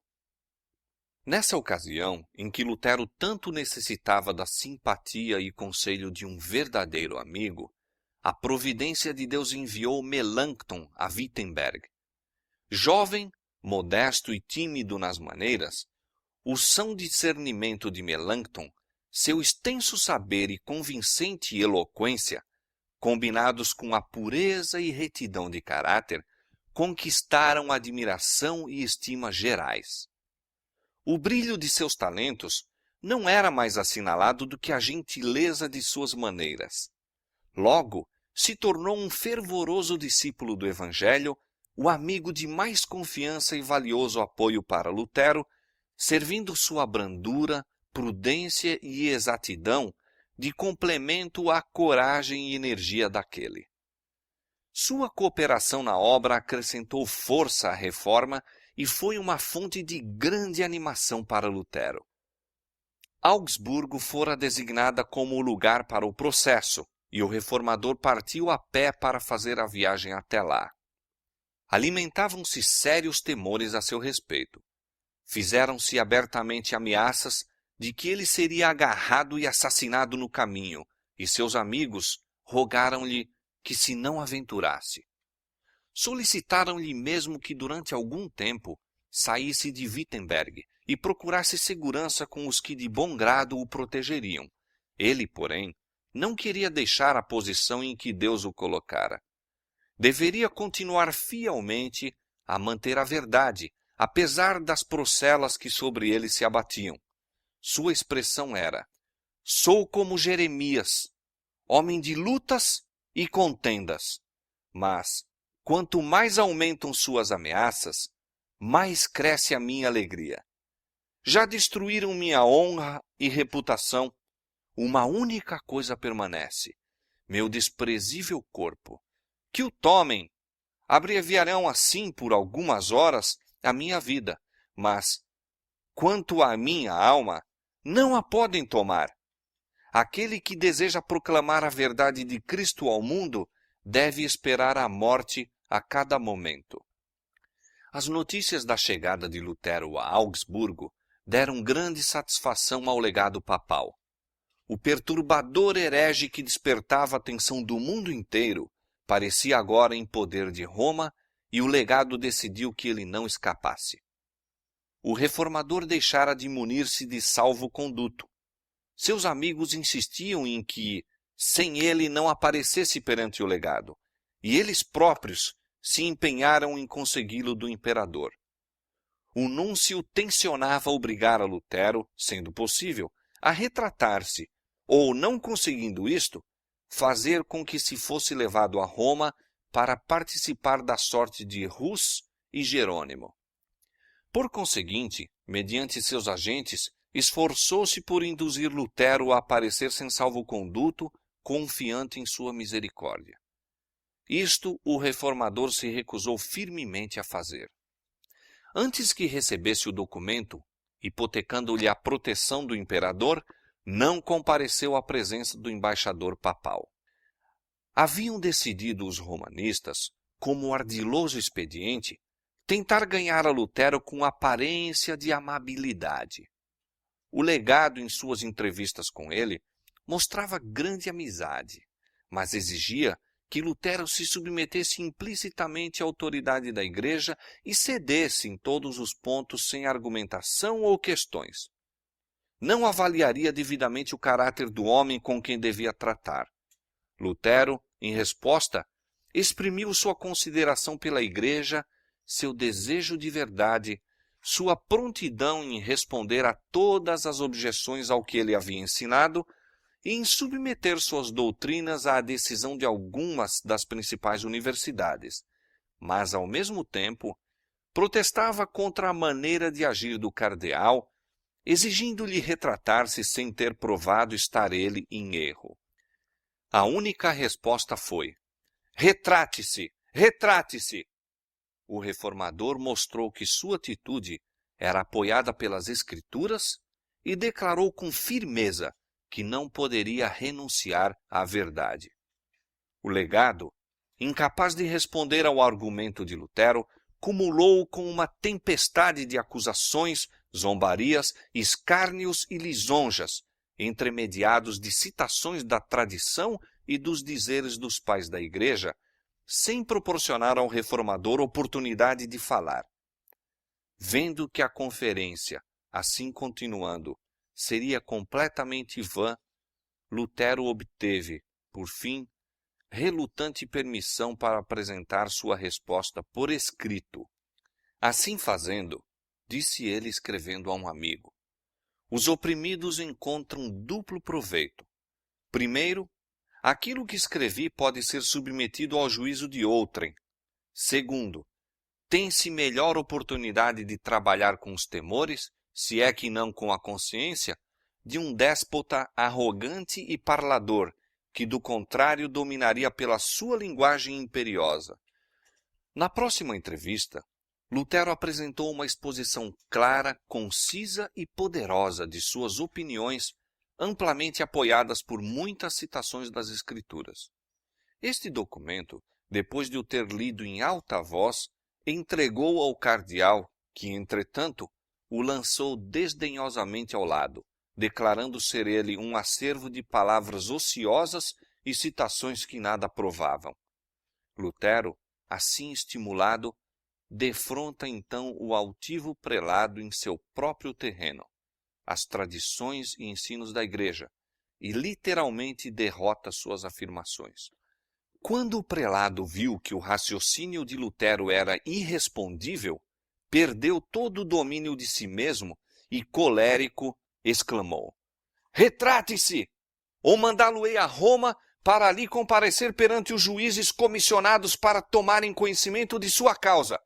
Nessa ocasião, em que Lutero tanto necessitava da simpatia e conselho de um verdadeiro amigo, a providência de Deus enviou Melanchthon a Wittenberg. Jovem, modesto e tímido nas maneiras, o são discernimento de Melanchthon Seu extenso saber e convincente eloquência, combinados com a pureza e retidão de caráter, conquistaram admiração e estima gerais. O brilho de seus talentos não era mais assinalado do que a gentileza de suas maneiras. Logo, se tornou um fervoroso discípulo do Evangelho, o amigo de mais confiança e valioso apoio para Lutero, servindo sua brandura, prudência e exatidão de complemento à coragem e energia daquele. Sua cooperação na obra acrescentou força à reforma e foi uma fonte de grande animação para Lutero. Augsburgo fora designada como o lugar para o processo, e o reformador partiu a pé para fazer a viagem até lá. Alimentavam-se sérios temores a seu respeito. Fizeram-se abertamente ameaças de que ele seria agarrado e assassinado no caminho, e seus amigos rogaram-lhe que se não aventurasse. Solicitaram-lhe mesmo que durante algum tempo saísse de Wittenberg e procurasse segurança com os que de bom grado o protegeriam. Ele, porém, não queria deixar a posição em que Deus o colocara. Deveria continuar fielmente a manter a verdade, apesar das procelas que sobre ele se abatiam. Sua expressão era: sou como Jeremias, homem de lutas e contendas, mas, quanto mais aumentam suas ameaças, mais cresce a minha alegria. Já destruíram minha honra e reputação. Uma única coisa permanece: meu desprezível corpo. Que o tomem. Abreviarão assim por algumas horas a minha vida, mas, quanto à minha alma, não a podem tomar. Aquele que deseja proclamar a verdade de Cristo ao mundo deve esperar a morte a cada momento. As notícias da chegada de Lutero a Augsburgo deram grande satisfação ao legado papal. O perturbador herege que despertava a atenção do mundo inteiro parecia agora em poder de Roma, e o legado decidiu que ele não escapasse. O reformador deixara de munir-se de salvo-conduto. Seus amigos insistiam em que, sem ele, não aparecesse perante o legado, e eles próprios se empenharam em consegui-lo do imperador. O núncio tencionava obrigar a Lutero, sendo possível, a retratar-se, ou, não conseguindo isto, fazer com que se fosse levado a Roma para participar da sorte de Hus e Jerônimo. Por conseguinte, mediante seus agentes, esforçou-se por induzir Lutero a aparecer sem salvo-conduto, confiante em sua misericórdia. Isto o reformador se recusou firmemente a fazer. Antes que recebesse o documento, hipotecando-lhe a proteção do imperador, não compareceu à presença do embaixador papal. Haviam decidido os romanistas, como ardiloso expediente, tentar ganhar a Lutero com aparência de amabilidade. O legado, em suas entrevistas com ele, mostrava grande amizade, mas exigia que Lutero se submetesse implicitamente à autoridade da Igreja e cedesse em todos os pontos sem argumentação ou questões. Não avaliaria devidamente o caráter do homem com quem devia tratar. Lutero, em resposta, exprimiu sua consideração pela Igreja, seu desejo de verdade, sua prontidão em responder a todas as objeções ao que ele havia ensinado e em submeter suas doutrinas à decisão de algumas das principais universidades, mas, ao mesmo tempo, protestava contra a maneira de agir do cardeal, exigindo-lhe retratar-se sem ter provado estar ele em erro. A única resposta foi: retrate-se, retrate-se! O reformador mostrou que sua atitude era apoiada pelas Escrituras e declarou com firmeza que não poderia renunciar à verdade. O legado, incapaz de responder ao argumento de Lutero, cumulou com uma tempestade de acusações, zombarias, escárnios e lisonjas, entremediados de citações da tradição e dos dizeres dos pais da Igreja, sem proporcionar ao reformador oportunidade de falar. Vendo que a conferência, assim continuando, seria completamente vã, Lutero obteve, por fim, relutante permissão para apresentar sua resposta por escrito. Assim fazendo, disse ele escrevendo a um amigo, os oprimidos encontram duplo proveito. Primeiro, aquilo que escrevi pode ser submetido ao juízo de outrem. Segundo, tem-se melhor oportunidade de trabalhar com os temores, se é que não com a consciência, de um déspota arrogante e parlador, que do contrário dominaria pela sua linguagem imperiosa. Na próxima entrevista, Lutero apresentou uma exposição clara, concisa e poderosa de suas opiniões, amplamente apoiadas por muitas citações das Escrituras. Este documento, depois de o ter lido em alta voz, entregou ao cardeal, que, entretanto, o lançou desdenhosamente ao lado, declarando ser ele um acervo de palavras ociosas e citações que nada provavam. Lutero, assim estimulado, defronta então o altivo prelado em seu próprio terreno, as tradições e ensinos da Igreja, e literalmente derrota suas afirmações. Quando o prelado viu que o raciocínio de Lutero era irrespondível, perdeu todo o domínio de si mesmo e, colérico, exclamou: retrate-se, ou mandá-lo-ei a Roma para ali comparecer perante os juízes comissionados para tomarem conhecimento de sua causa.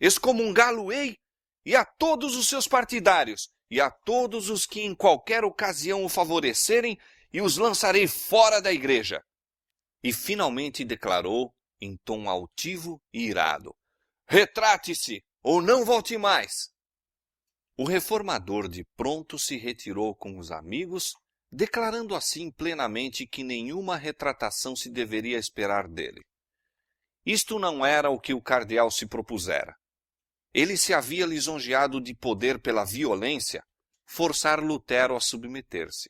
Excomungá-lo-ei e a todos os seus partidários, e a todos os que em qualquer ocasião o favorecerem, e os lançarei fora da igreja. E finalmente declarou, em tom altivo e irado: retrate-se, ou não volte mais. O reformador de pronto se retirou com os amigos, declarando assim plenamente que nenhuma retratação se deveria esperar dele. Isto não era o que o cardeal se propusera. Ele se havia lisonjeado de poder pela violência forçar Lutero a submeter-se.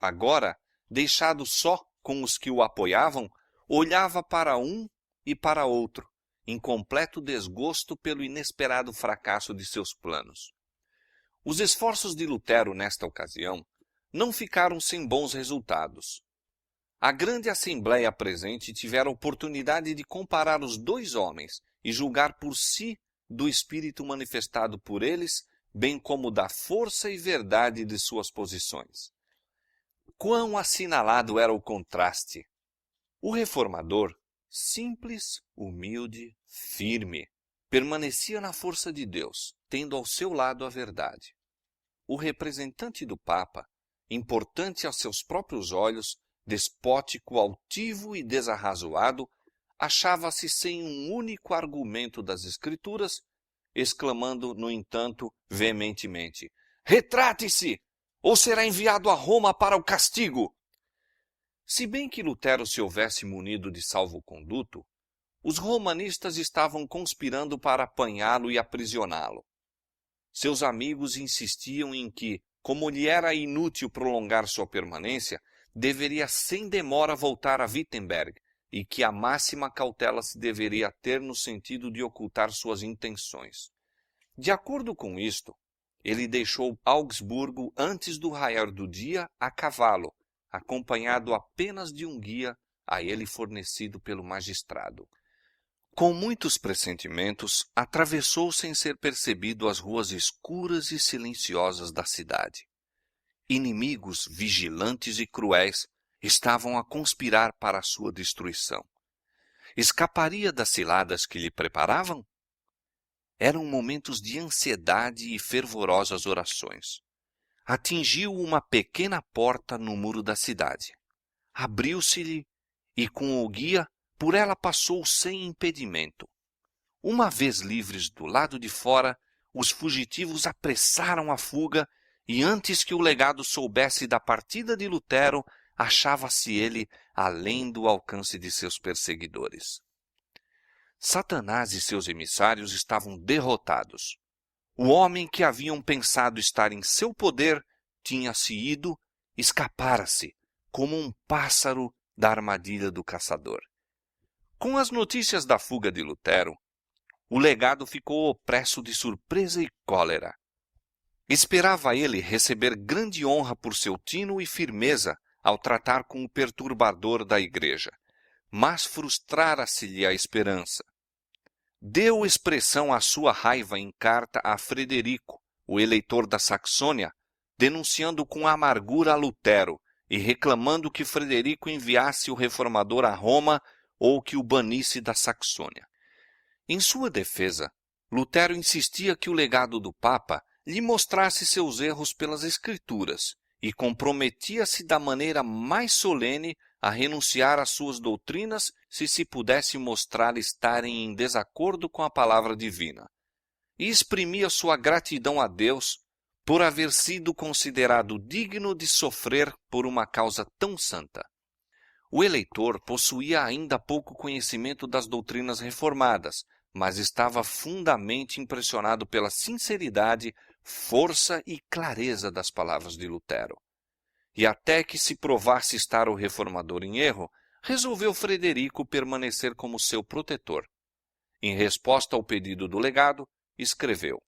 Agora, deixado só com os que o apoiavam, olhava para um e para outro, em completo desgosto pelo inesperado fracasso de seus planos. Os esforços de Lutero nesta ocasião não ficaram sem bons resultados. A grande assembleia presente tivera a oportunidade de comparar os dois homens e julgar por si do espírito manifestado por eles, bem como da força e verdade de suas posições. Quão assinalado era o contraste! O reformador, simples, humilde, firme, permanecia na força de Deus, tendo ao seu lado a verdade. O representante do Papa, importante aos seus próprios olhos, despótico, altivo e desarrazoado, achava-se sem um único argumento das Escrituras, exclamando, no entanto, veementemente: retrate-se, ou será enviado a Roma para o castigo. Se bem que Lutero se houvesse munido de salvo-conduto, os romanistas estavam conspirando para apanhá-lo e aprisioná-lo. Seus amigos insistiam em que, como lhe era inútil prolongar sua permanência, deveria sem demora voltar a Wittenberg e que a máxima cautela se deveria ter no sentido de ocultar suas intenções. De acordo com isto, ele deixou Augsburgo antes do raiar do dia a cavalo, acompanhado apenas de um guia a ele fornecido pelo magistrado. Com muitos pressentimentos, atravessou sem ser percebido as ruas escuras e silenciosas da cidade. Inimigos vigilantes e cruéis estavam a conspirar para a sua destruição. Escaparia das ciladas que lhe preparavam? Eram momentos de ansiedade e fervorosas orações. Atingiu uma pequena porta no muro da cidade. Abriu-se-lhe e, com o guia, por ela passou sem impedimento. Uma vez livres do lado de fora, os fugitivos apressaram a fuga e, antes que o legado soubesse da partida de Lutero, achava-se ele além do alcance de seus perseguidores. Satanás e seus emissários estavam derrotados. O homem que haviam pensado estar em seu poder tinha-se ido, escapara-se, como um pássaro da armadilha do caçador. Com as notícias da fuga de Lutero, o legado ficou opresso de surpresa e cólera. Esperava ele receber grande honra por seu tino e firmeza ao tratar com o perturbador da igreja, mas frustrara-se-lhe a esperança. Deu expressão à sua raiva em carta a Frederico, o eleitor da Saxônia, denunciando com amargura a Lutero e reclamando que Frederico enviasse o reformador a Roma ou que o banisse da Saxônia. Em sua defesa, Lutero insistia que o legado do Papa lhe mostrasse seus erros pelas Escrituras e comprometia-se da maneira mais solene a renunciar às suas doutrinas se pudesse mostrar estarem em desacordo com a palavra divina. E exprimia sua gratidão a Deus por haver sido considerado digno de sofrer por uma causa tão santa. O eleitor possuía ainda pouco conhecimento das doutrinas reformadas, mas estava fundamente impressionado pela sinceridade, força e clareza das palavras de Lutero. E até que se provasse estar o reformador em erro, resolveu Frederico permanecer como seu protetor. Em resposta ao pedido do legado, escreveu: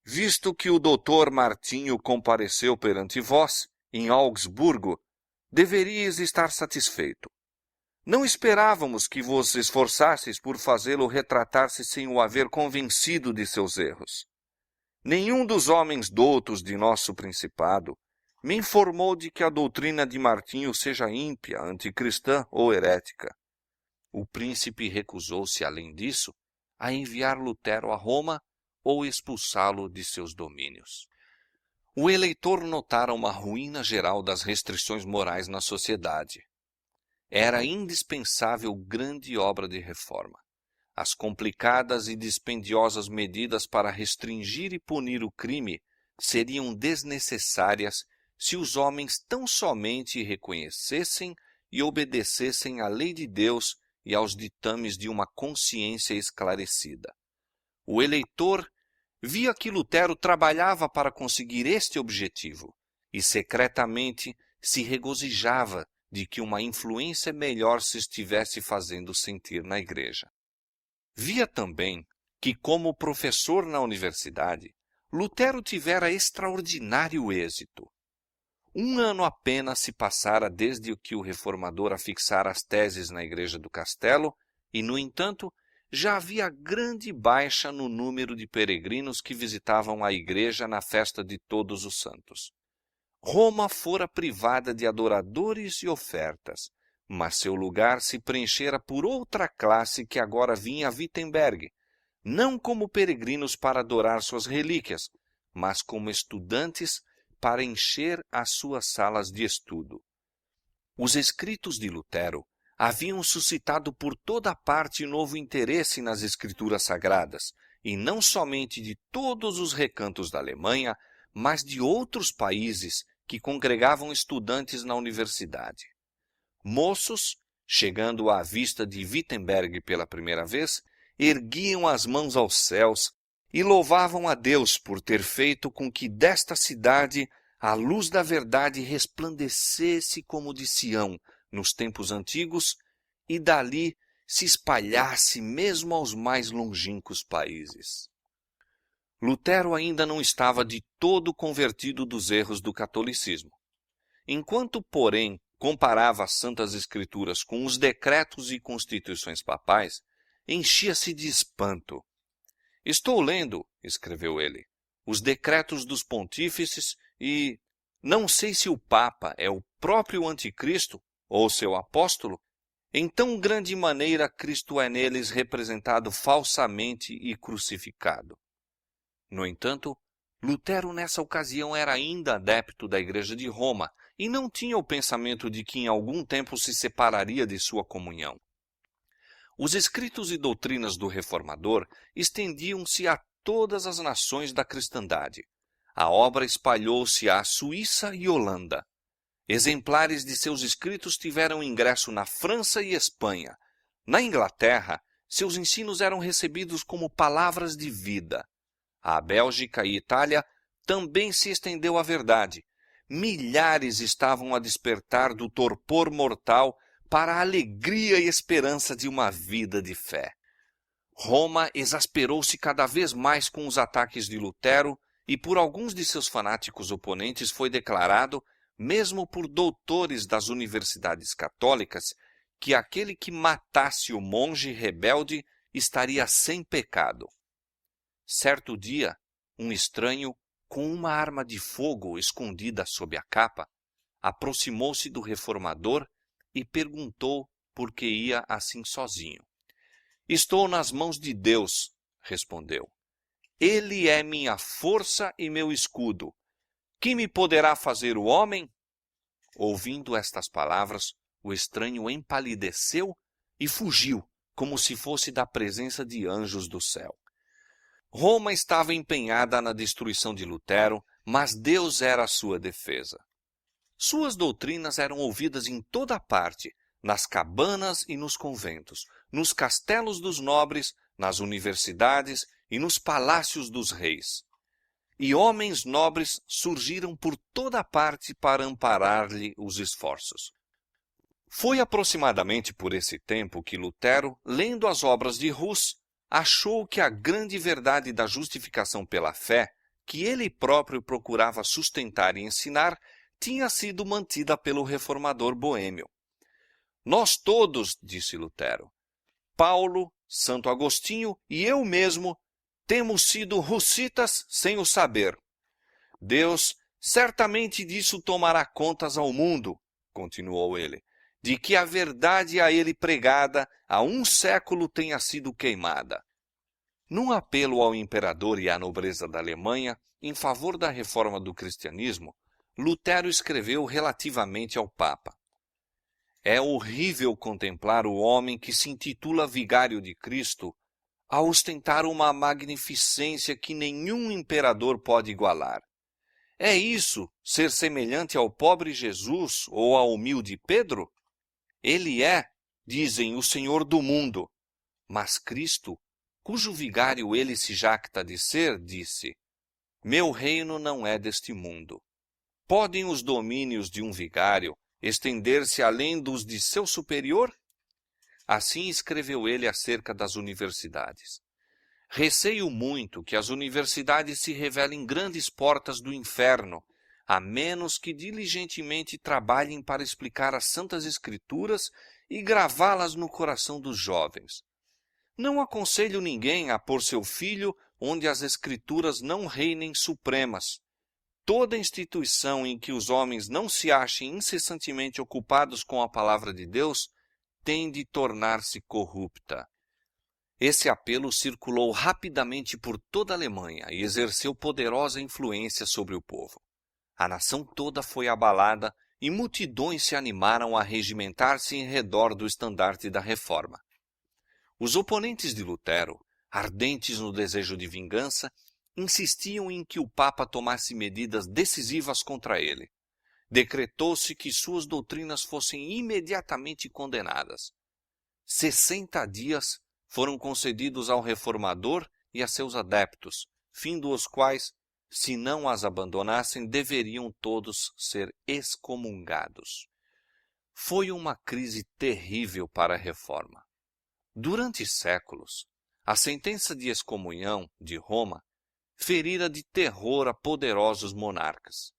Visto que o doutor Martinho compareceu perante vós, em Augsburgo, deveríeis estar satisfeito. Não esperávamos que vos esforçasseis por fazê-lo retratar-se sem o haver convencido de seus erros. Nenhum dos homens doutos de nosso principado me informou de que a doutrina de Martinho seja ímpia, anticristã ou herética. O príncipe recusou-se, além disso, a enviar Lutero a Roma ou expulsá-lo de seus domínios. O eleitor notara uma ruína geral das restrições morais na sociedade. Era indispensável grande obra de reforma. As complicadas e dispendiosas medidas para restringir e punir o crime seriam desnecessárias se os homens tão somente reconhecessem e obedecessem à lei de Deus e aos ditames de uma consciência esclarecida. O eleitor via que Lutero trabalhava para conseguir este objetivo e secretamente se regozijava de que uma influência melhor se estivesse fazendo sentir na igreja. Via também que, como professor na universidade, Lutero tivera extraordinário êxito. 1 ano apenas se passara desde que o reformador afixara as teses na igreja do castelo e, no entanto, já havia grande baixa no número de peregrinos que visitavam a igreja na festa de Todos os Santos. Roma fora privada de adoradores e ofertas, mas seu lugar se preenchera por outra classe que agora vinha a Wittenberg, não como peregrinos para adorar suas relíquias, mas como estudantes para encher as suas salas de estudo. Os escritos de Lutero haviam suscitado por toda parte novo interesse nas escrituras sagradas, e não somente de todos os recantos da Alemanha, mas de outros países que congregavam estudantes na universidade. Moços, chegando à vista de Wittenberg pela primeira vez, erguiam as mãos aos céus e louvavam a Deus por ter feito com que desta cidade a luz da verdade resplandecesse como de Sião nos tempos antigos e dali se espalhasse mesmo aos mais longínquos países. Lutero ainda não estava de todo convertido dos erros do catolicismo. Enquanto, porém, comparava as Santas Escrituras com os decretos e constituições papais, enchia-se de espanto. Estou lendo, escreveu ele, os decretos dos pontífices e não sei se o Papa é o próprio Anticristo ou seu apóstolo. Em tão grande maneira Cristo é neles representado falsamente e crucificado. No entanto, Lutero nessa ocasião era ainda adepto da Igreja de Roma e não tinha o pensamento de que em algum tempo se separaria de sua comunhão. Os escritos e doutrinas do reformador estendiam-se a todas as nações da cristandade. A obra espalhou-se à Suíça e Holanda. Exemplares de seus escritos tiveram ingresso na França e Espanha. Na Inglaterra, seus ensinos eram recebidos como palavras de vida. À Bélgica e Itália também se estendeu a verdade. Milhares estavam a despertar do torpor mortal para a alegria e esperança de uma vida de fé. Roma exasperou-se cada vez mais com os ataques de Lutero e por alguns de seus fanáticos oponentes foi declarado, mesmo por doutores das universidades católicas, que aquele que matasse o monge rebelde estaria sem pecado. Certo dia, um estranho, com uma arma de fogo escondida sob a capa, aproximou-se do reformador e perguntou por que ia assim sozinho. "Estou nas mãos de Deus", respondeu. "Ele é minha força e meu escudo. Que me poderá fazer o homem?" Ouvindo estas palavras, o estranho empalideceu e fugiu, como se fosse da presença de anjos do céu. Roma estava empenhada na destruição de Lutero, mas Deus era a sua defesa. Suas doutrinas eram ouvidas em toda parte, nas cabanas e nos conventos, nos castelos dos nobres, nas universidades e nos palácios dos reis. E homens nobres surgiram por toda parte para amparar-lhe os esforços. Foi aproximadamente por esse tempo que Lutero, lendo as obras de Hus, achou que a grande verdade da justificação pela fé, que ele próprio procurava sustentar e ensinar, tinha sido mantida pelo reformador boêmio. "Nós todos", disse Lutero, "Paulo, Santo Agostinho e eu mesmo, temos sido hussitas sem o saber. Deus certamente disso tomará contas ao mundo", continuou ele, "de que a verdade a ele pregada há um século tenha sido queimada." Num apelo ao imperador e à nobreza da Alemanha em favor da reforma do cristianismo, Lutero escreveu relativamente ao Papa: "É horrível contemplar o homem que se intitula vigário de Cristo a ostentar uma magnificência que nenhum imperador pode igualar. É isso ser semelhante ao pobre Jesus ou ao humilde Pedro? Ele é, dizem, o Senhor do mundo. Mas Cristo, cujo vigário ele se jacta de ser, disse: meu reino não é deste mundo. Podem os domínios de um vigário estender-se além dos de seu superior? Assim escreveu ele acerca das universidades. Receio muito que as universidades se revelem grandes portas do inferno, a menos que diligentemente trabalhem para explicar as Santas Escrituras e gravá-las no coração dos jovens. Não aconselho ninguém a pôr seu filho onde as Escrituras não reinem supremas. Toda instituição em que os homens não se achem incessantemente ocupados com a palavra de Deus tem de tornar-se corrupta. Esse apelo circulou rapidamente por toda a Alemanha e exerceu poderosa influência sobre o povo. A nação toda foi abalada e multidões se animaram a regimentar-se em redor do estandarte da reforma. Os oponentes de Lutero, ardentes no desejo de vingança, insistiam em que o Papa tomasse medidas decisivas contra ele. Decretou-se que suas doutrinas fossem imediatamente condenadas. 60 dias foram concedidos ao reformador e a seus adeptos, findo os quais, se não as abandonassem, deveriam todos ser excomungados. Foi uma crise terrível para a reforma. Durante séculos, a sentença de excomunhão de Roma ferira de terror a poderosos monarcas.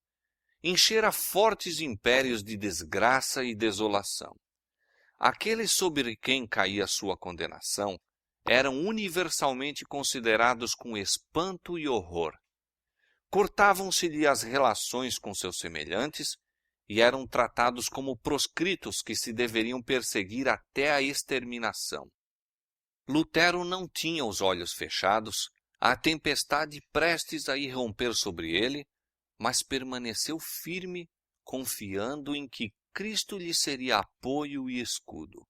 Enchera fortes impérios de desgraça e desolação. Aqueles sobre quem caía sua condenação eram universalmente considerados com espanto e horror. Cortavam-se-lhe as relações com seus semelhantes e eram tratados como proscritos que se deveriam perseguir até a exterminação. Lutero não tinha os olhos fechados, a tempestade prestes a irromper sobre ele, mas permaneceu firme, confiando em que Cristo lhe seria apoio e escudo.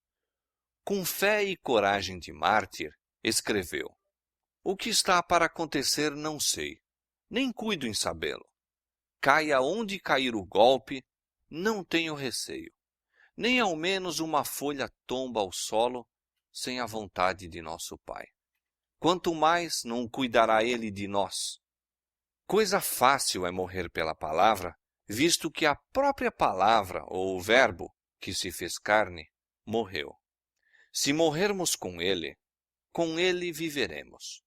Com fé e coragem de mártir, escreveu: o que está para acontecer não sei, nem cuido em sabê-lo. Caia onde cair o golpe, não tenho receio, nem ao menos uma folha tomba ao solo, sem a vontade de nosso Pai. Quanto mais não cuidará ele de nós. Coisa fácil é morrer pela palavra, visto que a própria palavra, ou o verbo, que se fez carne, morreu. Se morrermos com ele viveremos.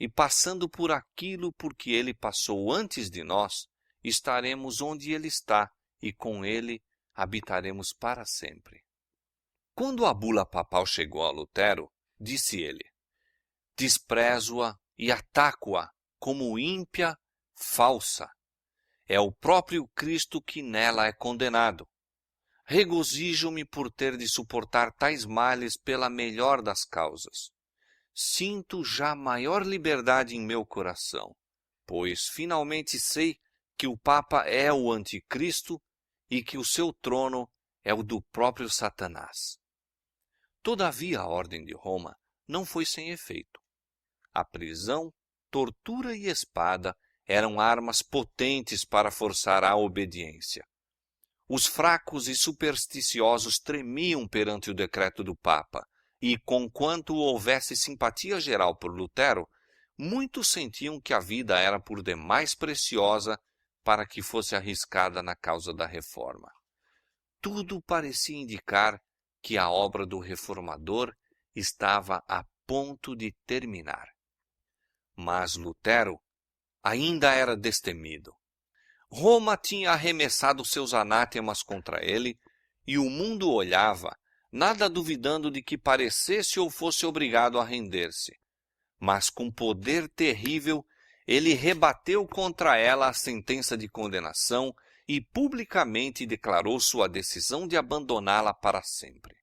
e passando por aquilo por que ele passou antes de nós, estaremos onde ele está e com ele habitaremos para sempre. Quando a bula papal chegou a Lutero, disse ele: desprezo-a e ataco-a como ímpia, falsa. É o próprio Cristo que nela é condenado. Regozijo-me por ter de suportar tais males pela melhor das causas. Sinto já maior liberdade em meu coração, pois finalmente sei que o Papa é o anticristo e que o seu trono é o do próprio Satanás. Todavia, a Ordem de Roma não foi sem efeito. A prisão, tortura e espada eram armas potentes para forçar a obediência. Os fracos e supersticiosos tremiam perante o decreto do Papa, e, conquanto houvesse simpatia geral por Lutero, muitos sentiam que a vida era por demais preciosa para que fosse arriscada na causa da reforma. Tudo parecia indicar que a obra do reformador estava a ponto de terminar. Mas Lutero ainda era destemido. Roma tinha arremessado seus anátemas contra ele, e o mundo olhava, nada duvidando de que parecesse ou fosse obrigado a render-se. Mas com poder terrível, ele rebateu contra ela a sentença de condenação e publicamente declarou sua decisão de abandoná-la para sempre.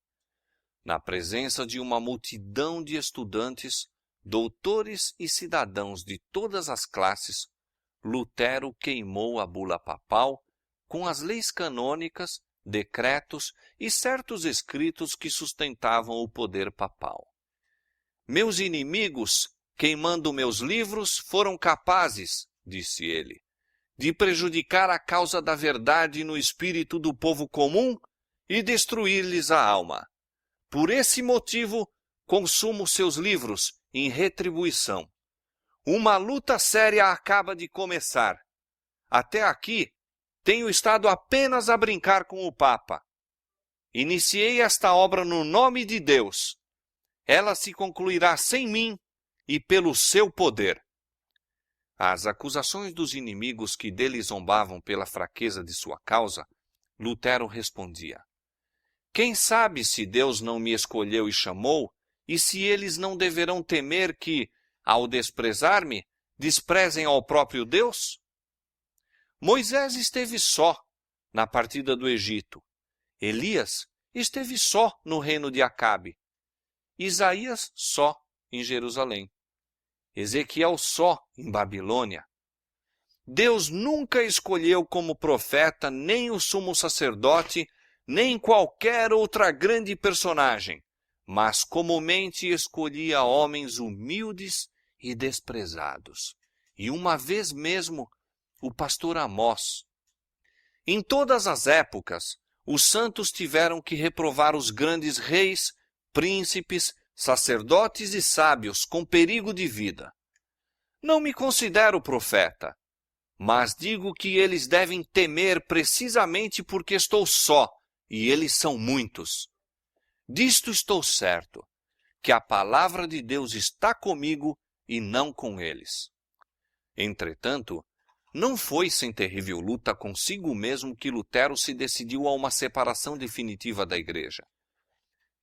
Na presença de uma multidão de estudantes, doutores e cidadãos de todas as classes, Lutero queimou a bula papal com as leis canônicas, decretos e certos escritos que sustentavam o poder papal. Meus inimigos, queimando meus livros, foram capazes, disse ele, de prejudicar a causa da verdade no espírito do povo comum e destruir-lhes a alma. Por esse motivo, consumo seus livros em retribuição. Uma luta séria acaba de começar. Até aqui, tenho estado apenas a brincar com o Papa. Iniciei esta obra no nome de Deus. Ela se concluirá sem mim e pelo seu poder. Às acusações dos inimigos que dele zombavam pela fraqueza de sua causa, Lutero respondia: quem sabe se Deus não me escolheu e chamou, e se eles não deverão temer que, ao desprezar-me, desprezem ao próprio Deus? Moisés esteve só na partida do Egito. Elias esteve só no reino de Acabe. Isaías só em Jerusalém. Ezequiel só em Babilônia. Deus nunca escolheu como profeta nem o sumo sacerdote, nem qualquer outra grande personagem, mas comumente escolhia homens humildes e desprezados. E uma vez mesmo, o pastor Amós. Em todas as épocas, os santos tiveram que reprovar os grandes reis, príncipes, sacerdotes e sábios com perigo de vida. Não me considero profeta, mas digo que eles devem temer precisamente porque estou só, e eles são muitos. Disto estou certo, que a palavra de Deus está comigo e não com eles. Entretanto, não foi sem terrível luta consigo mesmo que Lutero se decidiu a uma separação definitiva da Igreja.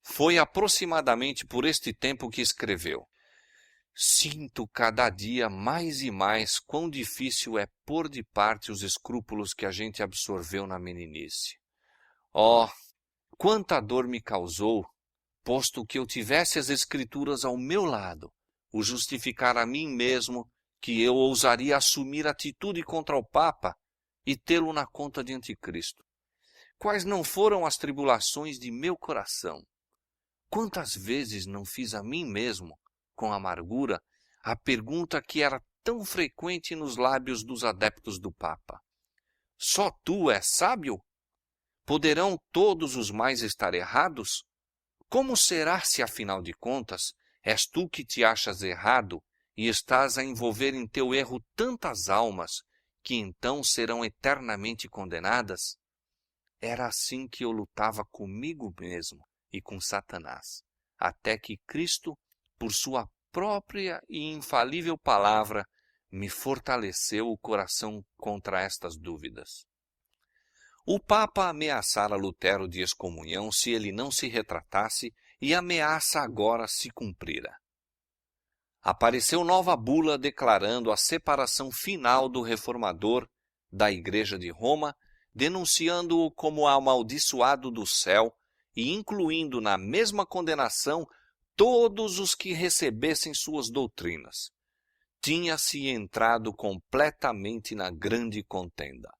Foi aproximadamente por este tempo que escreveu: sinto cada dia mais e mais quão difícil é pôr de parte os escrúpulos que a gente absorveu na meninice. Oh, quanta dor me causou, posto que eu tivesse as Escrituras ao meu lado, o justificar a mim mesmo que eu ousaria assumir atitude contra o Papa e tê-lo na conta de anticristo. Quais não foram as tribulações de meu coração? Quantas vezes não fiz a mim mesmo, com amargura, a pergunta que era tão frequente nos lábios dos adeptos do Papa: só tu és sábio? Poderão todos os mais estar errados? Como será se, afinal de contas, és tu que te achas errado e estás a envolver em teu erro tantas almas que então serão eternamente condenadas? Era assim que eu lutava comigo mesmo e com Satanás, até que Cristo, por sua própria e infalível palavra me fortaleceu o coração contra estas dúvidas. O Papa ameaçara Lutero de excomunhão se ele não se retratasse, e a ameaça agora se cumprira. Apareceu nova bula declarando a separação final do reformador da Igreja de Roma, denunciando-o como amaldiçoado do céu e incluindo na mesma condenação todos os que recebessem suas doutrinas. Tinha-se entrado completamente na grande contenda.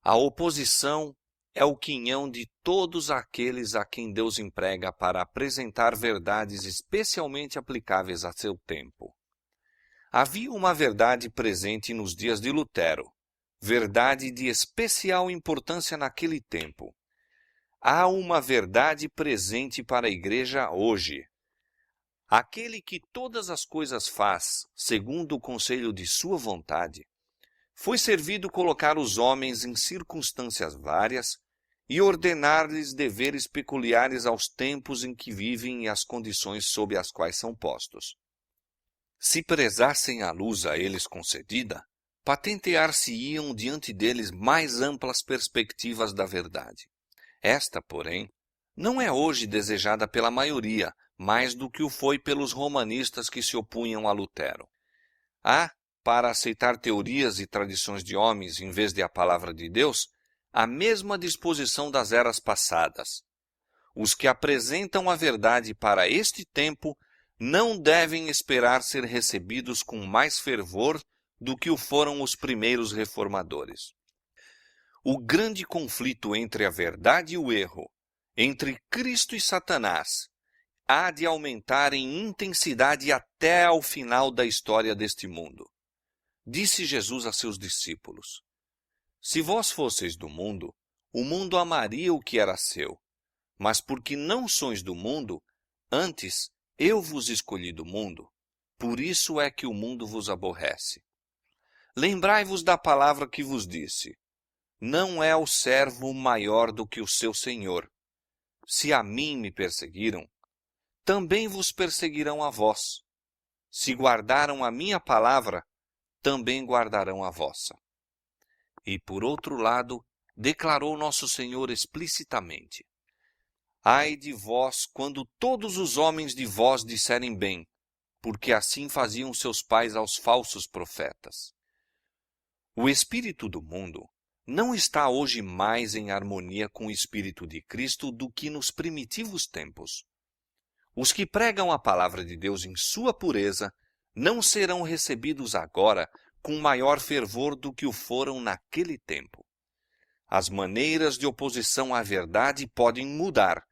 A oposição é o quinhão de todos aqueles a quem Deus emprega para apresentar verdades especialmente aplicáveis a seu tempo. Havia uma verdade presente nos dias de Lutero, verdade de especial importância naquele tempo. Há uma verdade presente para a Igreja hoje. Aquele que todas as coisas faz, segundo o conselho de sua vontade, foi servido colocar os homens em circunstâncias várias e ordenar-lhes deveres peculiares aos tempos em que vivem e às condições sob as quais são postos. Se prezassem a luz a eles concedida, patentear-se-iam diante deles mais amplas perspectivas da verdade. Esta, porém, não é hoje desejada pela maioria, mais do que o foi pelos romanistas que se opunham a Lutero. Há, para aceitar teorias e tradições de homens em vez de a palavra de Deus, a mesma disposição das eras passadas. Os que apresentam a verdade para este tempo não devem esperar ser recebidos com mais fervor do que o foram os primeiros reformadores. O grande conflito entre a verdade e o erro, entre Cristo e Satanás, há de aumentar em intensidade até ao final da história deste mundo. Disse Jesus a seus discípulos: Se vós fosseis do mundo, o mundo amaria o que era seu. Mas porque não sois do mundo, antes eu vos escolhi do mundo, por isso é que o mundo vos aborrece. Lembrai-vos da palavra que vos disse: Não é o servo maior do que o seu senhor. Se a mim me perseguiram, também vos perseguirão a vós. Se guardaram a minha palavra, também guardarão a vossa. E, por outro lado, declarou nosso Senhor explicitamente: Ai de vós, quando todos os homens de vós disserem bem, porque assim faziam seus pais aos falsos profetas. O espírito do mundo não está hoje mais em harmonia com o espírito de Cristo do que nos primitivos tempos. Os que pregam a palavra de Deus em sua pureza não serão recebidos agora com maior fervor do que o foram naquele tempo. As maneiras de oposição à verdade podem mudar.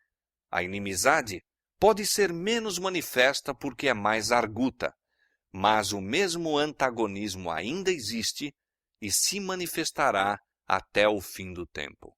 A inimizade pode ser menos manifesta porque é mais arguta, mas o mesmo antagonismo ainda existe e se manifestará até o fim do tempo.